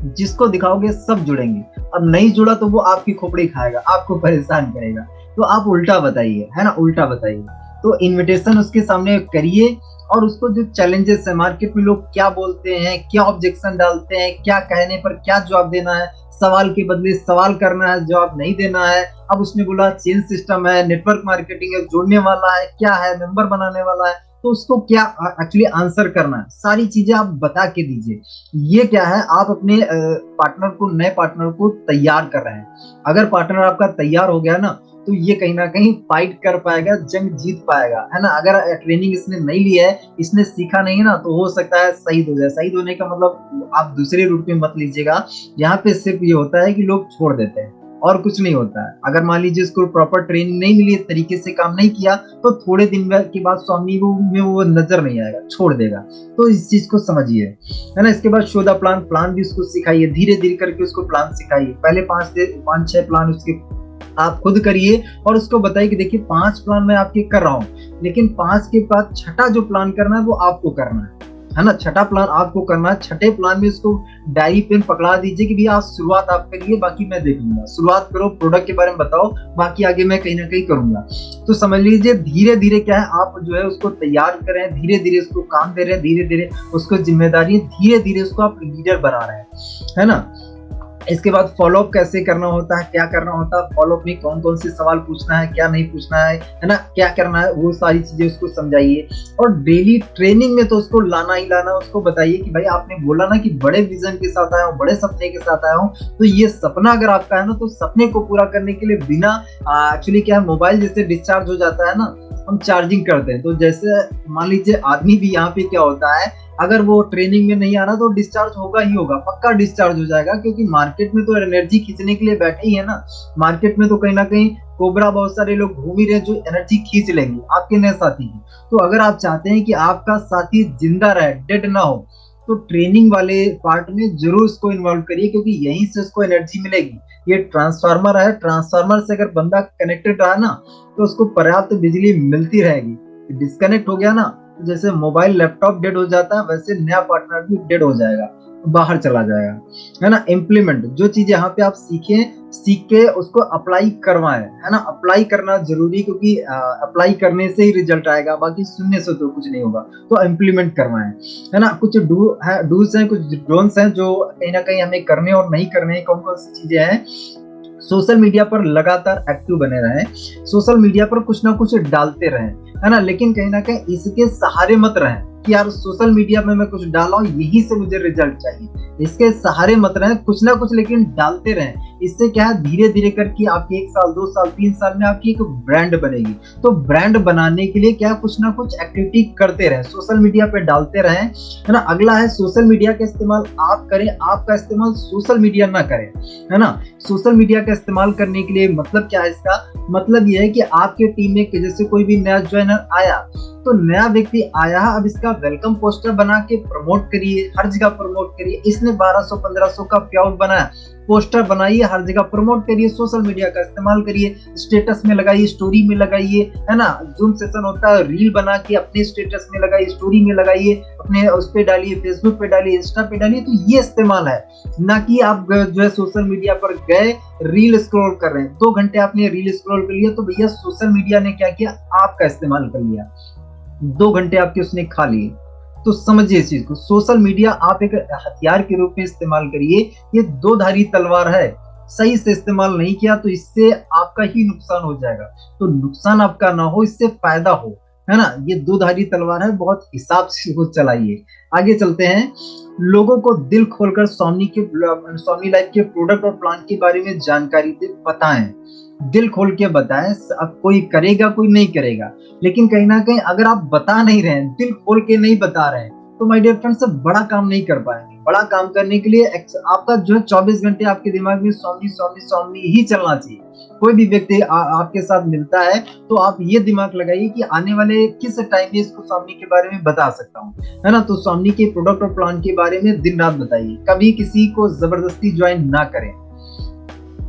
जिसको दिखाओगे सब जुड़ेंगे, अब नहीं जुड़ा तो वो आपकी खोपड़ी खाएगा, आपको परेशान करेगा। तो आप उल्टा बताइए, है ना, उल्टा बताइए। तो इनविटेशन उसके सामने करिए, और उसको जो चैलेंजेस है, मार्केट में लोग क्या बोलते हैं, क्या ऑब्जेक्शन डालते हैं, क्या कहने पर क्या जवाब देना है, सवाल के बदले सवाल करना है, जवाब नहीं देना है। अब उसने बोला चेंज सिस्टम है, नेटवर्क मार्केटिंग है, जोड़ने वाला है, क्या है, मेंबर बनाने वाला है, तो उसको क्या एक्चुअली आंसर करना है, सारी चीजें आप बता के दीजिए। ये क्या है, आप अपने पार्टनर को, नए पार्टनर को तैयार कर रहे हैं। अगर पार्टनर आपका तैयार हो गया ना, तो ये कहीं ना कहीं फाइट कर पाएगा, जंग जीत पाएगा, है ना। अगर ट्रेनिंग इसने नहीं लिया है, इसने सीखा नहीं है ना, तो हो सकता है शहीद हो जाए। शहीद होने का मतलब आप दूसरे रूट में मत लीजिएगा। यहाँ पे सिर्फ ये होता है कि लोग छोड़ देते हैं, और कुछ नहीं होता है। अगर मान लीजिए इसको प्रॉपर ट्रेनिंग नहीं मिली, तरीके से काम नहीं किया, तो थोड़े दिन के बाद स्वामी में वो नजर नहीं आएगा, छोड़ देगा। तो इस चीज को समझिए, है ना। इसके बाद शो द प्लान, प्लान भी उसको सिखाइए, धीरे धीरे करके उसको प्लान सिखाइए। पहले 5-6 प्लान उसके आप खुद करिए, और उसको बताइए कि देखिए 5 प्लान मैं आपके कर रहा हूँ, लेकिन 5 के बाद छठा जो प्लान करना है वो आपको करना है ना। छठा प्लान आपको करना है। छठे प्लान में उसको डायरी पेन पकड़ा दीजिए कि भैया आज शुरुआत आप करिए, बाकी मैं देख लूंगा। शुरुआत करो, प्रोडक्ट के बारे में बताओ, बाकी आगे मैं कहीं ना कहीं करूंगा। तो समझ लीजिए धीरे धीरे क्या है, आप जो है उसको तैयार कर रहे हैं, धीरे धीरे उसको काम दे रहे हैं, धीरे धीरे उसको जिम्मेदारी, धीरे धीरे उसको आप लीडर बना रहे हैं, है ना। इसके बाद फॉलोअप कैसे करना होता है, क्या करना होता है, फॉलोअप में कौन कौन से सवाल पूछना है, क्या नहीं पूछना है ना, क्या करना है, वो सारी चीजें उसको समझाइए। और डेली ट्रेनिंग में तो उसको लाना ही लाना, उसको बताइए कि भाई आपने बोला ना कि बड़े विजन के साथ आया हूँ, बड़े सपने के साथ आया हूँ, तो ये सपना अगर आपका है ना, तो सपने को पूरा करने के लिए बिना एक्चुअली क्या है, मोबाइल जैसे डिस्चार्ज हो जाता है ना, हम चार्जिंग करते हैं, तो जैसे मान लीजिए आदमी भी यहाँ पे क्या होता है अगर वो ट्रेनिंग में नहीं आ रहा तो डिस्चार्ज होगा ही होगा, पक्का डिस्चार्ज हो जाएगा, क्योंकि मार्केट में तो एनर्जी खींचने के लिए बैठे ही है ना। मार्केट में तो कहीं ना कहीं कोबरा बहुत सारे लोग घूम ही रहे जो एनर्जी खींच लेंगे आपके नए साथी की। तो अगर आप चाहते हैं कि आपका साथी जिंदा रहे, डेड ना हो, तो ट्रेनिंग वाले पार्ट में जरूर उसको इन्वॉल्व करिए, क्योंकि यहीं से उसको एनर्जी मिलेगी। ये ट्रांसफार्मर है, ट्रांसफार्मर से अगर बंदा कनेक्टेड रहा ना तो उसको पर्याप्त बिजली मिलती रहेगी। डिस्कनेक्ट हो गया ना, तो जैसे मोबाइल लैपटॉप डेड हो जाता है वैसे नया पार्टनर भी डेड हो जाएगा, बाहर चला जाएगा, है ना। इम्प्लीमेंट जो चीज यहाँ पे आप सीख के उसको अप्लाई करवाएं, है ना। अप्लाई करना जरूरी, क्योंकि अप्लाई करने से ही रिजल्ट आएगा, बाकी सुनने से तो कुछ नहीं होगा। तो इम्प्लीमेंट करवाएं, है ना। कुछ डूज हैं, कुछ डोंट्स हैं जो कहीं ना कहीं हमें करने और नहीं करने, कौन कौन सी चीजें हैं। सोशल मीडिया पर लगातार एक्टिव बने रहें, सोशल मीडिया पर कुछ ना कुछ डालते रहें, है ना। लेकिन कहीं ना कहीं इसके सहारे मत रहें कि यार सोशल मीडिया में मैं कुछ डाला हूं यहीं से मुझे रिजल्ट चाहिए, इसके सहारे मत रहें। कुछ ना कुछ लेकिन डालते रहें। इससे क्या है, धीरे धीरे करके आपकी 1 साल 2 साल 3 साल में आपकी एक ब्रांड बनेगी। तो ब्रांड बनाने के लिए क्या, कुछ ना कुछ एक्टिविटी करते रहें, सोशल मीडिया पे डालते रहें, है ना। अगला है सोशल मीडिया का इस्तेमाल आप करें, आपका इस्तेमाल सोशल मीडिया ना करें, है ना। सोशल मीडिया का इस्तेमाल करने के लिए मतलब क्या है, इसका मतलब यह है कि आपके टीम में जैसे कोई भी नया ज्वाइनर आया, तो नया व्यक्ति आया, अब इसका वेलकम पोस्टर बना के प्रमोट करिए, हर जगह प्रमोट करिए। इसने 1200-1500 का पेआउट बनाया, पोस्टर बनाइए, हर जगह प्रमोट करिए, सोशल मीडिया का इस्तेमाल करिए, स्टेटस में लगाइए, स्टोरी में लगाइए, है ना। जूम सेशन होता है, रील बना के अपने स्टेटस में लगाइए, स्टोरी में लगाइए, अपने उस पे डालिए, फेसबुक पे डालिए, इंस्टा पे डालिए। तो ये इस्तेमाल है, ना कि आप जो है सोशल मीडिया पर गए रील स्क्रॉल कर रहे हैं। 2 घंटे आपने रील स्क्रॉल कर लिया, तो भैया सोशल मीडिया ने क्या किया, आपका इस्तेमाल कर लिया, 2 घंटे आपके उसने खा लिए। तो समझिए इस चीज को, सोशल मीडिया आप एक हथियार के रूप में इस्तेमाल करिए। ये 2 धारी तलवार है, सही से इस्तेमाल नहीं किया तो इससे आपका ही नुकसान हो जाएगा। तो नुकसान आपका ना हो, इससे फायदा हो, है ना। ये 2 धारी तलवार है, बहुत हिसाब से इसको चलाइए। आगे चलते हैं। लोगों को दिल खोलकर स्वामी लाइफ के प्रोडक्ट और प्लान के बारे में जानकारी दे, बताएं, दिल खोल के बताएं। अब कोई करेगा कोई नहीं करेगा, लेकिन कहीं ना कहीं अगर आप बता नहीं रहे हैं, दिल खोल के नहीं बता रहे हैं, तो माय डियर फ्रेंड्स बड़ा काम नहीं कर पाएंगे। बड़ा काम करने के लिए आपका जो है 24 घंटे आपके दिमाग में स्वामी स्वामी स्वामी ही चलना चाहिए। कोई भी व्यक्ति आपके साथ मिलता है तो आप ये दिमाग लगाइए कि आने वाले किस टाइम में इसको स्वामी के बारे में बता सकता हूँ, है ना। तो स्वामी के प्रोडक्ट और प्लान के बारे में दिन रात बताइए। कभी किसी को जबरदस्ती ज्वाइन ना करें,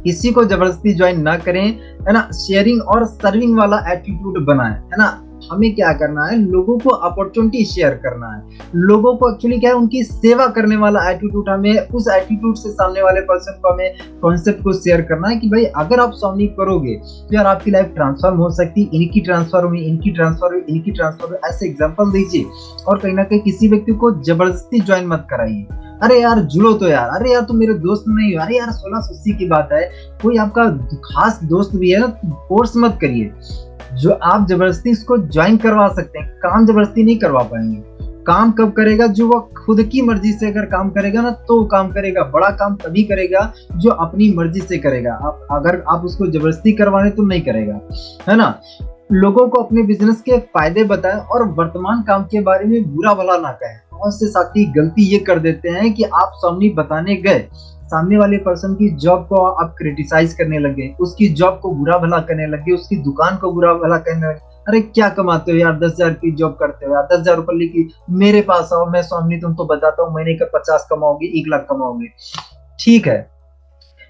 किसी को जबरदस्ती ज्वाइन ना करें, है ना। शेयरिंग और सर्विंग वाला एटीट्यूड बनाएं, है ना। हमें क्या करना है, लोगों को अपॉर्चुनिटी शेयर करना है, लोगों को एक्चुअली क्या है उनकी सेवा करने वाला एटीट्यूड, हमें उस एटीट्यूड से सामने वाले पर्सन को हमें कॉन्सेप्ट को शेयर करना है कि भाई अगर आप स्वामी करोगे तो यार आपकी लाइफ ट्रांसफॉर्म हो सकती है, इनकी ट्रांसफर हुई, इनकी ट्रांसफर हुई, इनकी ट्रांसफर हुई, ऐसे एग्जाम्पल दीजिए। और कहीं ना कहीं किसी व्यक्ति को जबरदस्ती ज्वाइन मत कराइए। अरे यार जुड़ो तो यार, अरे यार तुम मेरे दोस्त नहीं हो, अरे यार 1680 की बात है, कोई आपका खास दोस्त भी है ना, फोर्स मत करिए। जो आप जबरदस्ती इसको ज्वाइन करवा सकते हैं, काम जबरदस्ती नहीं करवा पाएंगे। काम कब करेगा, जो वो खुद की मर्जी से अगर काम करेगा ना तो काम करेगा। बड़ा काम तभी करेगा जो अपनी मर्जी से करेगा। अगर आप उसको जबरदस्ती करवाने तो नहीं करेगा, है ना। लोगों को अपने बिजनेस के फायदे बताएं और वर्तमान काम के बारे में बुरा भला ना कहें। बहुत से साथी गलती ये कर देते हैं कि आप सामने बताने गए, सामने वाले पर्सन की जॉब को आप क्रिटिसाइज करने लगे, उसकी जॉब को बुरा भला करने लगे, उसकी दुकान को बुरा भला करने लगे। अरे क्या कमाते हो यार, 10,000 की जॉब करते हो यार, 10,000 रुपए लेके मेरे पास आओ, मैं स्वामी तुमको बताता हूँ, महीने का 50 कमाओगे, 1 लाख कमाओगे, ठीक है।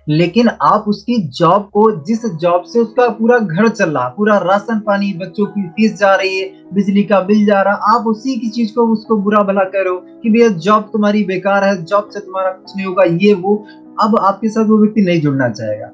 लेकिन आप उसकी जॉब को, जिस जॉब से उसका पूरा घर चल रहा, पूरा राशन पानी, बच्चों की फीस जा रही है, बिजली का बिल जा रहा, आप उसी की चीज को उसको बुरा भला करो कि भैया जॉब तुम्हारी बेकार है, जॉब से तुम्हारा कुछ नहीं होगा, ये वो। अब आपके साथ वो व्यक्ति नहीं जुड़ना चाहेगा।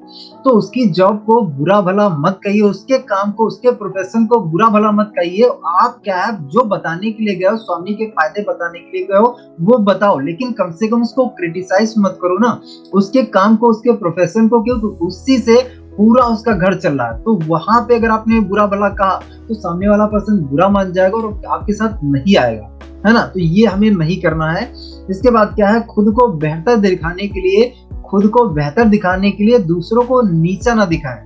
तो उसकी जॉब को बुरा भला मत कहिए, उसके काम को, उसके प्रोफेशन को बुरा भला मत कहिए। आप क्या है, जो बताने के लिए गए हो, स्वामी के फायदे बताने के लिए गए हो, वो बताओ, लेकिन कम से कम उसको क्रिटिसाइज मत करो ना, उसके काम को, उसके प्रोफेशन को, क्योंकि उसी से पूरा उसका घर चल रहा है। तो वहां पे अगर आपने बुरा भला कहा तो सामने वाला पर्सन बुरा मान जाएगा और आपके साथ नहीं आएगा, है ना। तो ये हमें नहीं करना है। इसके बाद क्या है, खुद को बेहतर दिखाने के लिए, खुद को बेहतर दिखाने के लिए दूसरों को नीचा ना दिखाएं।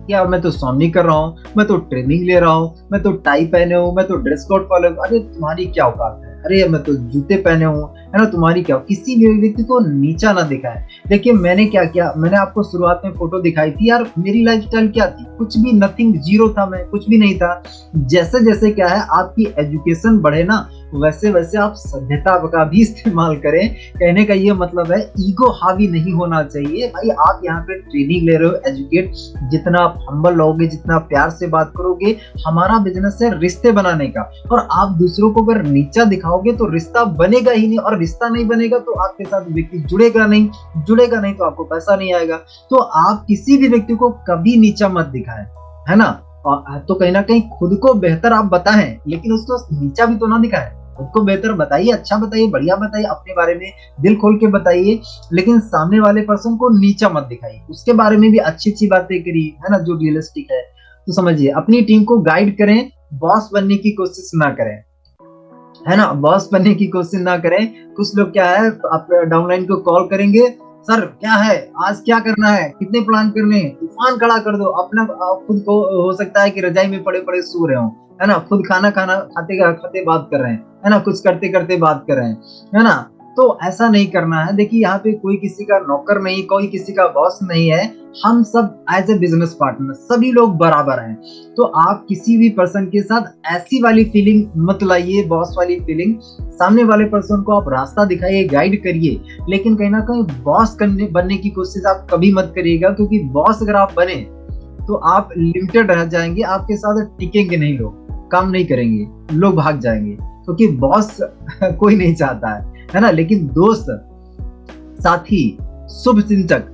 क्या मैं तो स्वामी कर रहा हूँ, मैं तो ट्रेनिंग ले रहा हूँ, मैं तो टाई पहने हूँ, मैं तो ड्रेस कोड फॉलो, अरे तुम्हारी क्या औकात है, अरे मैं तो जूते पहने हूँ, है ना, तुम्हारी क्या, किसी भी व्यक्ति को नीचा ना दिखाए। देखिए मैंने क्या किया, मैंने आपको शुरुआत में फोटो दिखाई थी यार, मेरी लाइफस्टाइल क्या थी, कुछ भी नथिंग, जीरो था, मैं कुछ भी नहीं था। जैसे जैसे क्या है आपकी एजुकेशन बढ़े ना, वैसे वैसे आप सभ्यता का भी इस्तेमाल करें। कहने का ये मतलब है ईगो हावी नहीं होना चाहिए भाई। आप यहाँ पे ट्रेनिंग ले रहे हो, एजुकेट, जितना आप हम्बल रहोगे, जितना प्यार से बात करोगे, हमारा बिजनेस है रिश्ते बनाने का। और आप दूसरों को अगर नीचा दिखाओगे तो रिश्ता बनेगा ही नहीं, और रिश्ता नहीं बनेगा तो आपके साथ व्यक्ति जुड़ेगा नहीं, जुड़ेगा नहीं तो आपको पैसा नहीं आएगा। तो आप किसी भी व्यक्ति को कभी नीचा मत दिखाएं, है ना। और तो कहीं ना कहीं खुद को बेहतर आप बताएं, लेकिन उसको नीचा भी तो ना दिखाएं। खुद को बेहतर बताइए, अच्छा बताइए, बढ़िया बताइए, अपने बारे में दिल खोल के बताइए, लेकिन सामने वाले पर्सन को नीचा मत दिखाइए। उसके बारे में भी अच्छी अच्छी बातें करिए, है ना, जो रियलिस्टिक है। तो समझिए, अपनी टीम को गाइड करें, बॉस बनने की कोशिश ना करें, है ना, बॉस बनने की कोशिश ना करें। कुछ लोग क्या है, आप डाउनलाइन को कॉल करेंगे, सर क्या है, आज क्या करना है, कितने प्लान करने हैं, तूफान खड़ा कर दो अपना। खुद को हो सकता है कि रजाई में पड़े पड़े सो रहे हो, है ना, खुद खाना खाना खाते खाते बात कर रहे हैं, है ना, कुछ करते करते बात कर रहे हैं, है ना। तो ऐसा नहीं करना है। देखिए यहाँ पे कोई किसी का नौकर नहीं, कोई किसी का बॉस नहीं है। हम सब एज ए बिजनेस पार्टनर सभी लोग बराबर हैं। तो आप किसी भी पर्सन के साथ ऐसी वाली फीलिंग मत लाइए, बॉस वाली फीलिंग। सामने वाले पर्सन को आप रास्ता दिखाइए, गाइड करिए, लेकिन कहीं ना कहीं बॉस बनने की कोशिश आप कभी मत करिएगा, क्योंकि बॉस अगर आप बने तो आप लिमिटेड रह जाएंगे, आपके साथ टिकेंगे नहीं, लोग काम नहीं करेंगे, लोग भाग जाएंगे, क्योंकि बॉस कोई नहीं चाहता है ना। लेकिन दोस्त, साथी, शुभ चिंतक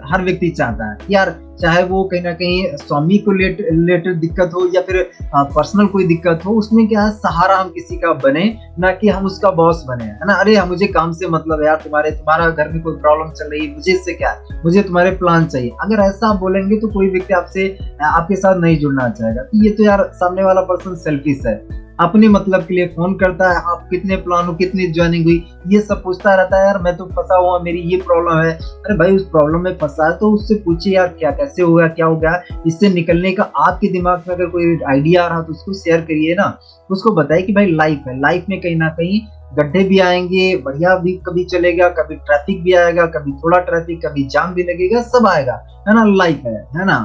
हर व्यक्ति चाहता है यार, चाहे वो कहीं ना कहीं स्वामी को रिलेटेड दिक्कत हो या फिर पर्सनल कोई दिक्कत हो, उसमें क्या है, सहारा हम किसी का बने, ना कि हम उसका बॉस बने, है ना। अरे मुझे काम से मतलब है यार, तुम्हारा घर में कोई प्रॉब्लम चल रही है, मुझे इससे क्या है, मुझे तुम्हारे प्लान चाहिए। अगर ऐसा आप बोलेंगे तो कोई व्यक्ति आपके साथ नहीं जुड़ना चाहेगा। तो ये तो यार सामने वाला पर्सन सेल्फिश है, अपने मतलब के लिए फोन करता है, आप कितने प्लान हो, कितनी ज्वाइनिंग हुई, ये सब पूछता रहता है, यार मैं तो फंसा हुआ, मेरी ये प्रॉब्लम है। अरे भाई उस प्रॉब्लम में फंसा है तो उससे पूछिए यार, क्या कैसे हो गया, क्या हो गया, इससे निकलने का आपके दिमाग में अगर कोई आइडिया आ रहा तो उसको शेयर करिए ना। उसको बताइए कि भाई लाइफ है, लाइफ में कहीं ना कहीं गड्ढे भी आएंगे, बढ़िया भी कभी चलेगा, कभी ट्रैफिक भी आएगा, कभी थोड़ा ट्रैफिक, कभी जाम भी लगेगा, सब आएगा, है ना, लाइफ है ना।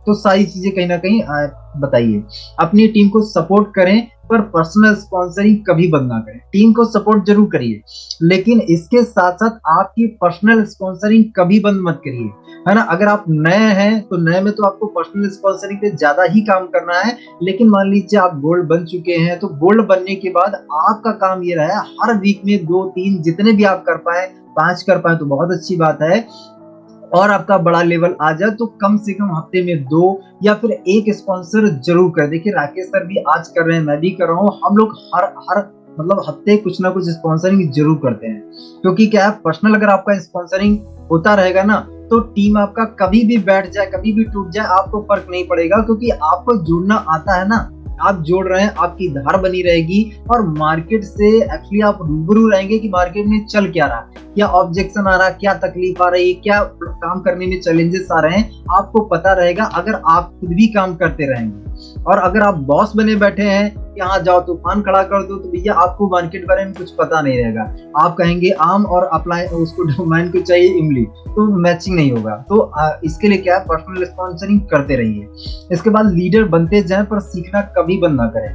तो सारी चीजें कहीं ना कहीं बताइए। अपनी टीम को सपोर्ट करें, पर पर्सनल स्पॉन्सरिंग कभी बंद ना करें। टीम को सपोर्ट जरूर करिए, लेकिन इसके साथ साथ आपकी पर्सनल स्पॉन्सरिंग कभी बंद मत करिए, है ना। अगर आप नए हैं तो नए में तो आपको पर्सनल स्पॉन्सरिंग पे ज्यादा ही काम करना है, लेकिन मान लीजिए आप गोल्ड बन चुके हैं, तो गोल्ड बनने के बाद आपका काम ये रहा है, हर वीक में 2-3 जितने भी आप कर पाए, 5 कर पाए तो बहुत अच्छी बात है। और आपका बड़ा लेवल आ जाए तो कम से कम हफ्ते में 2 या फिर 1 स्पॉन्सर जरूर कर। देखिए राकेश सर भी आज कर रहे हैं, मैं भी कर रहा हूँ, हम लोग हर हर मतलब हफ्ते कुछ ना कुछ स्पॉन्सरिंग जरूर करते हैं। क्योंकि क्या है, पर्सनल अगर आपका स्पॉन्सरिंग होता रहेगा ना, तो टीम आपका कभी भी बैठ जाए, कभी भी टूट जाए, आपको फर्क नहीं पड़ेगा, क्योंकि आपको जुड़ना आता है ना, आप जोड़ रहे हैं, आपकी धार बनी रहेगी। और मार्केट से एक्चुअली आप रूबरू रहेंगे कि मार्केट में चल क्या रहा, क्या ऑब्जेक्शन आ रहा, क्या तकलीफ आ रही है, क्या काम करने में चैलेंजेस आ रहे हैं, आपको पता रहेगा अगर आप खुद भी काम करते रहेंगे। और अगर आप बॉस बने बैठे हैं कि हाँ जाओ तूफान खड़ा कर दो, तो भैया आपको मार्केट बारे में कुछ पता नहीं रहेगा। आप कहेंगे आम और अप्लाई उसको डोमाइन को चाहिए इमली, तो मैचिंग नहीं होगा। तो इसके लिए क्या है, पर्सनल स्पॉन्सरिंग करते रहिए। इसके बाद लीडर बनते जाएं, पर सीखना कभी बंद ना करें,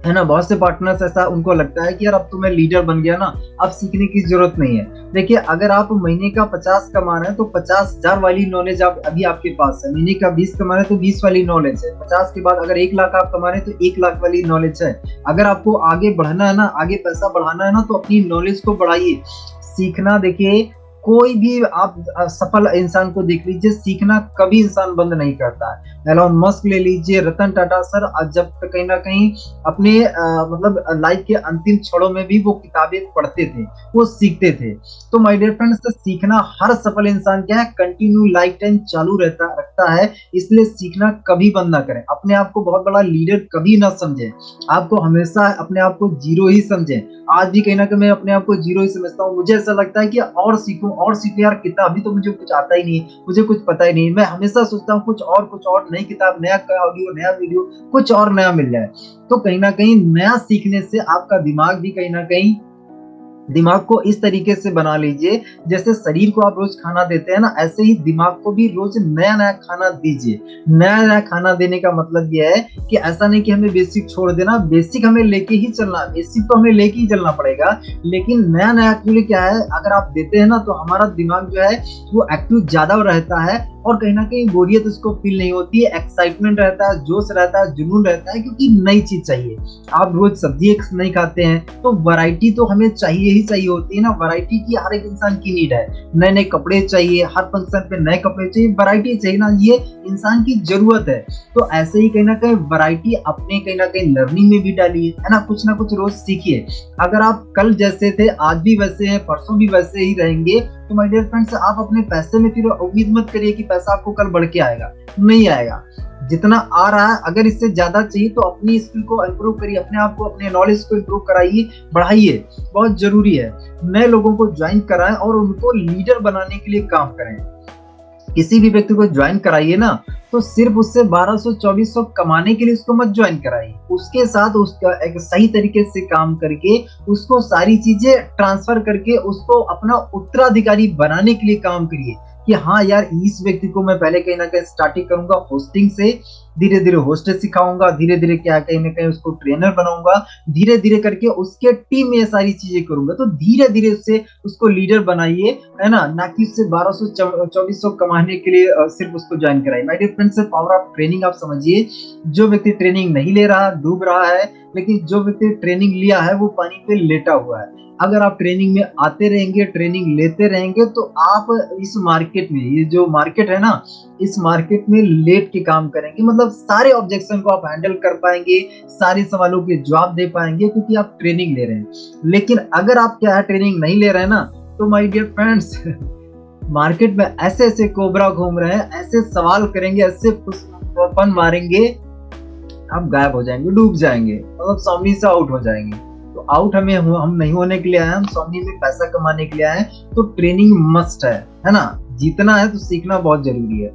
है ना। बहुत से पार्टनर्स ऐसा उनको लगता है कि यार अब तो मैं लीडर बन गया ना, अब सीखने की जरूरत नहीं है। देखिए अगर आप महीने का 50 कमा रहे हैं तो 50,000 वाली नॉलेज आप अभी आपके पास है, महीने का 20 कमा रहे हैं तो 20 वाली नॉलेज है, 50 के बाद अगर 1 लाख आप कमा रहे हैं तो 1 लाख वाली नॉलेज है। अगर आपको आगे बढ़ना है ना, आगे पैसा बढ़ाना है ना, तो अपनी नॉलेज को बढ़ाइए। सीखना, देखिए कोई भी आप सफल इंसान को देख लीजिए, सीखना कभी इंसान बंद नहीं करता है। एलोन मस्क ले लीजिए, रतन टाटा सर, जब तक कहीं ना कहीं अपने मतलब लाइफ के अंतिम क्षणों में भी वो किताबें पढ़ते थे, वो सीखते थे। तो माय डियर फ्रेंड्स, सीखना हर सफल इंसान क्या है, कंटिन्यू लाइफ टाइम चालू रखता है। इसलिए सीखना कभी बंद ना करें। अपने आप को बहुत बड़ा लीडर कभी ना समझे, आपको हमेशा अपने आप को जीरो ही समझे। आज भी कहीं ना कहीं मैं अपने आप को जीरो ही समझता हूँ। मुझे ऐसा लगता है कि और सीखूं, और सीखो यार, किताब अभी तो मुझे कुछ आता ही नहीं, मुझे कुछ पता ही नहीं। मैं हमेशा सोचता हूँ कुछ और नई किताब, नया ऑडियो, नया वीडियो, कुछ और नया मिल जाए। तो कहीं ना कहीं नया सीखने से आपका दिमाग भी कहीं ना कहीं, दिमाग को इस तरीके से बना लीजिए, जैसे शरीर को आप रोज खाना देते हैं ना, ऐसे ही दिमाग को भी रोज नया नया खाना दीजिए। नया नया खाना देने का मतलब यह है कि ऐसा नहीं कि हमें बेसिक छोड़ देना, बेसिक हमें लेके ही चलना, बेसिक तो हमें लेके ही चलना पड़ेगा, लेकिन नया नया एक्चुअली क्या है, अगर आप देते हैं ना तो हमारा दिमाग जो है वो एक्टिव ज्यादा रहता है, और कहीं ना कहीं बोरियत उसको फील नहीं होती है, एक्साइटमेंट रहता है, जोश रहता है, जुनून रहता है, क्योंकि नई चीज चाहिए। आप रोज सब्जी एक नहीं खाते हैं तो वैरायटी तो हमें चाहिए ही चाहिए होती है ना, वैरायटी की हर एक इंसान की नीड है। नए नए कपड़े चाहिए, हर फंक्शन पे नए कपड़े चाहिए, वैरायटी चाहिए ना, ये इंसान की जरूरत है। तो ऐसे ही कहीं ना कहीं वैरायटी अपने कहीं ना कहीं लर्निंग में भी डालिए, है ना कुछ रोज सीखिए। अगर आप कल जैसे थे आज भी वैसे हैं, परसों भी वैसे ही रहेंगे, तो माय डियर फ्रेंड्स आप अपने पैसे में फिर उम्मीद मत करिए कि पैसा आपको कल बढ़ के आएगा, नहीं आएगा। जितना आ रहा है अगर इससे ज्यादा चाहिए तो अपनी स्किल को इम्प्रूव करिए, अपने आप को, अपने नॉलेज को इम्प्रूव कराइए, बढ़ाइए, बहुत जरूरी है। नए लोगों को ज्वाइन कराएं और उनको लीडर बनाने के लिए काम करें। किसी भी व्यक्ति को ज्वाइन कराइए ना तो सिर्फ उससे 1200-2400 कमाने के लिए उसको मत ज्वाइन कराइए, उसके साथ उसका एक सही तरीके से काम करके उसको सारी चीजें ट्रांसफर करके उसको अपना उत्तराधिकारी बनाने के लिए काम करिए, कि हाँ यार इस व्यक्ति को मैं पहले कहीं ना कहीं स्टार्टिंग करूंगा होस्टिंग से, धीरे धीरे होस्टेस सिखाऊंगा, धीरे धीरे क्या कहीं ना कहीं उसको ट्रेनर बनाऊंगा, धीरे धीरे करके उसके टीम में ये सारी चीजें करूंगा। तो धीरे धीरे उससे उसको लीडर बनाइए, है ना कि उससे 1200-2400 कमाने के लिए सिर्फ उसको ज्वाइन कराइए। My dear friends, power of training आप समझिए। जो व्यक्ति ट्रेनिंग नहीं ले रहा डूब रहा है, लेकिन जो व्यक्ति ट्रेनिंग लिया है वो पानी पे लेटा हुआ है। अगर आप ट्रेनिंग में आते रहेंगे, ट्रेनिंग लेते रहेंगे, तो आप इस मार्केट में, ये जो मार्केट है ना, इस मार्केट में लेट के काम करेंगे, मतलब सारे ऑब्जेक्शन को आप हैंडल कर पाएंगे, सारे सवालों के जवाब दे पाएंगे, क्योंकि आप ट्रेनिंग ले रहे हैं। लेकिन अगर आप क्या है ट्रेनिंग नहीं ले रहे हैं ना, तो माय डियर फ्रेंड्स मार्केट में ऐसे ऐसे कोबरा घूम रहे हैं, ऐसे सवाल करेंगे, ऐसे फन मारेंगे, आप गायब हो जाएंगे, डूब जाएंगे, मतलब सामने से आउट हो जाएंगे। तो आउट हम नहीं होने के लिए आए, हम सामने में पैसा कमाने के लिए आए। तो ट्रेनिंग मस्ट है ना, जीतना है तो सीखना बहुत जरूरी है।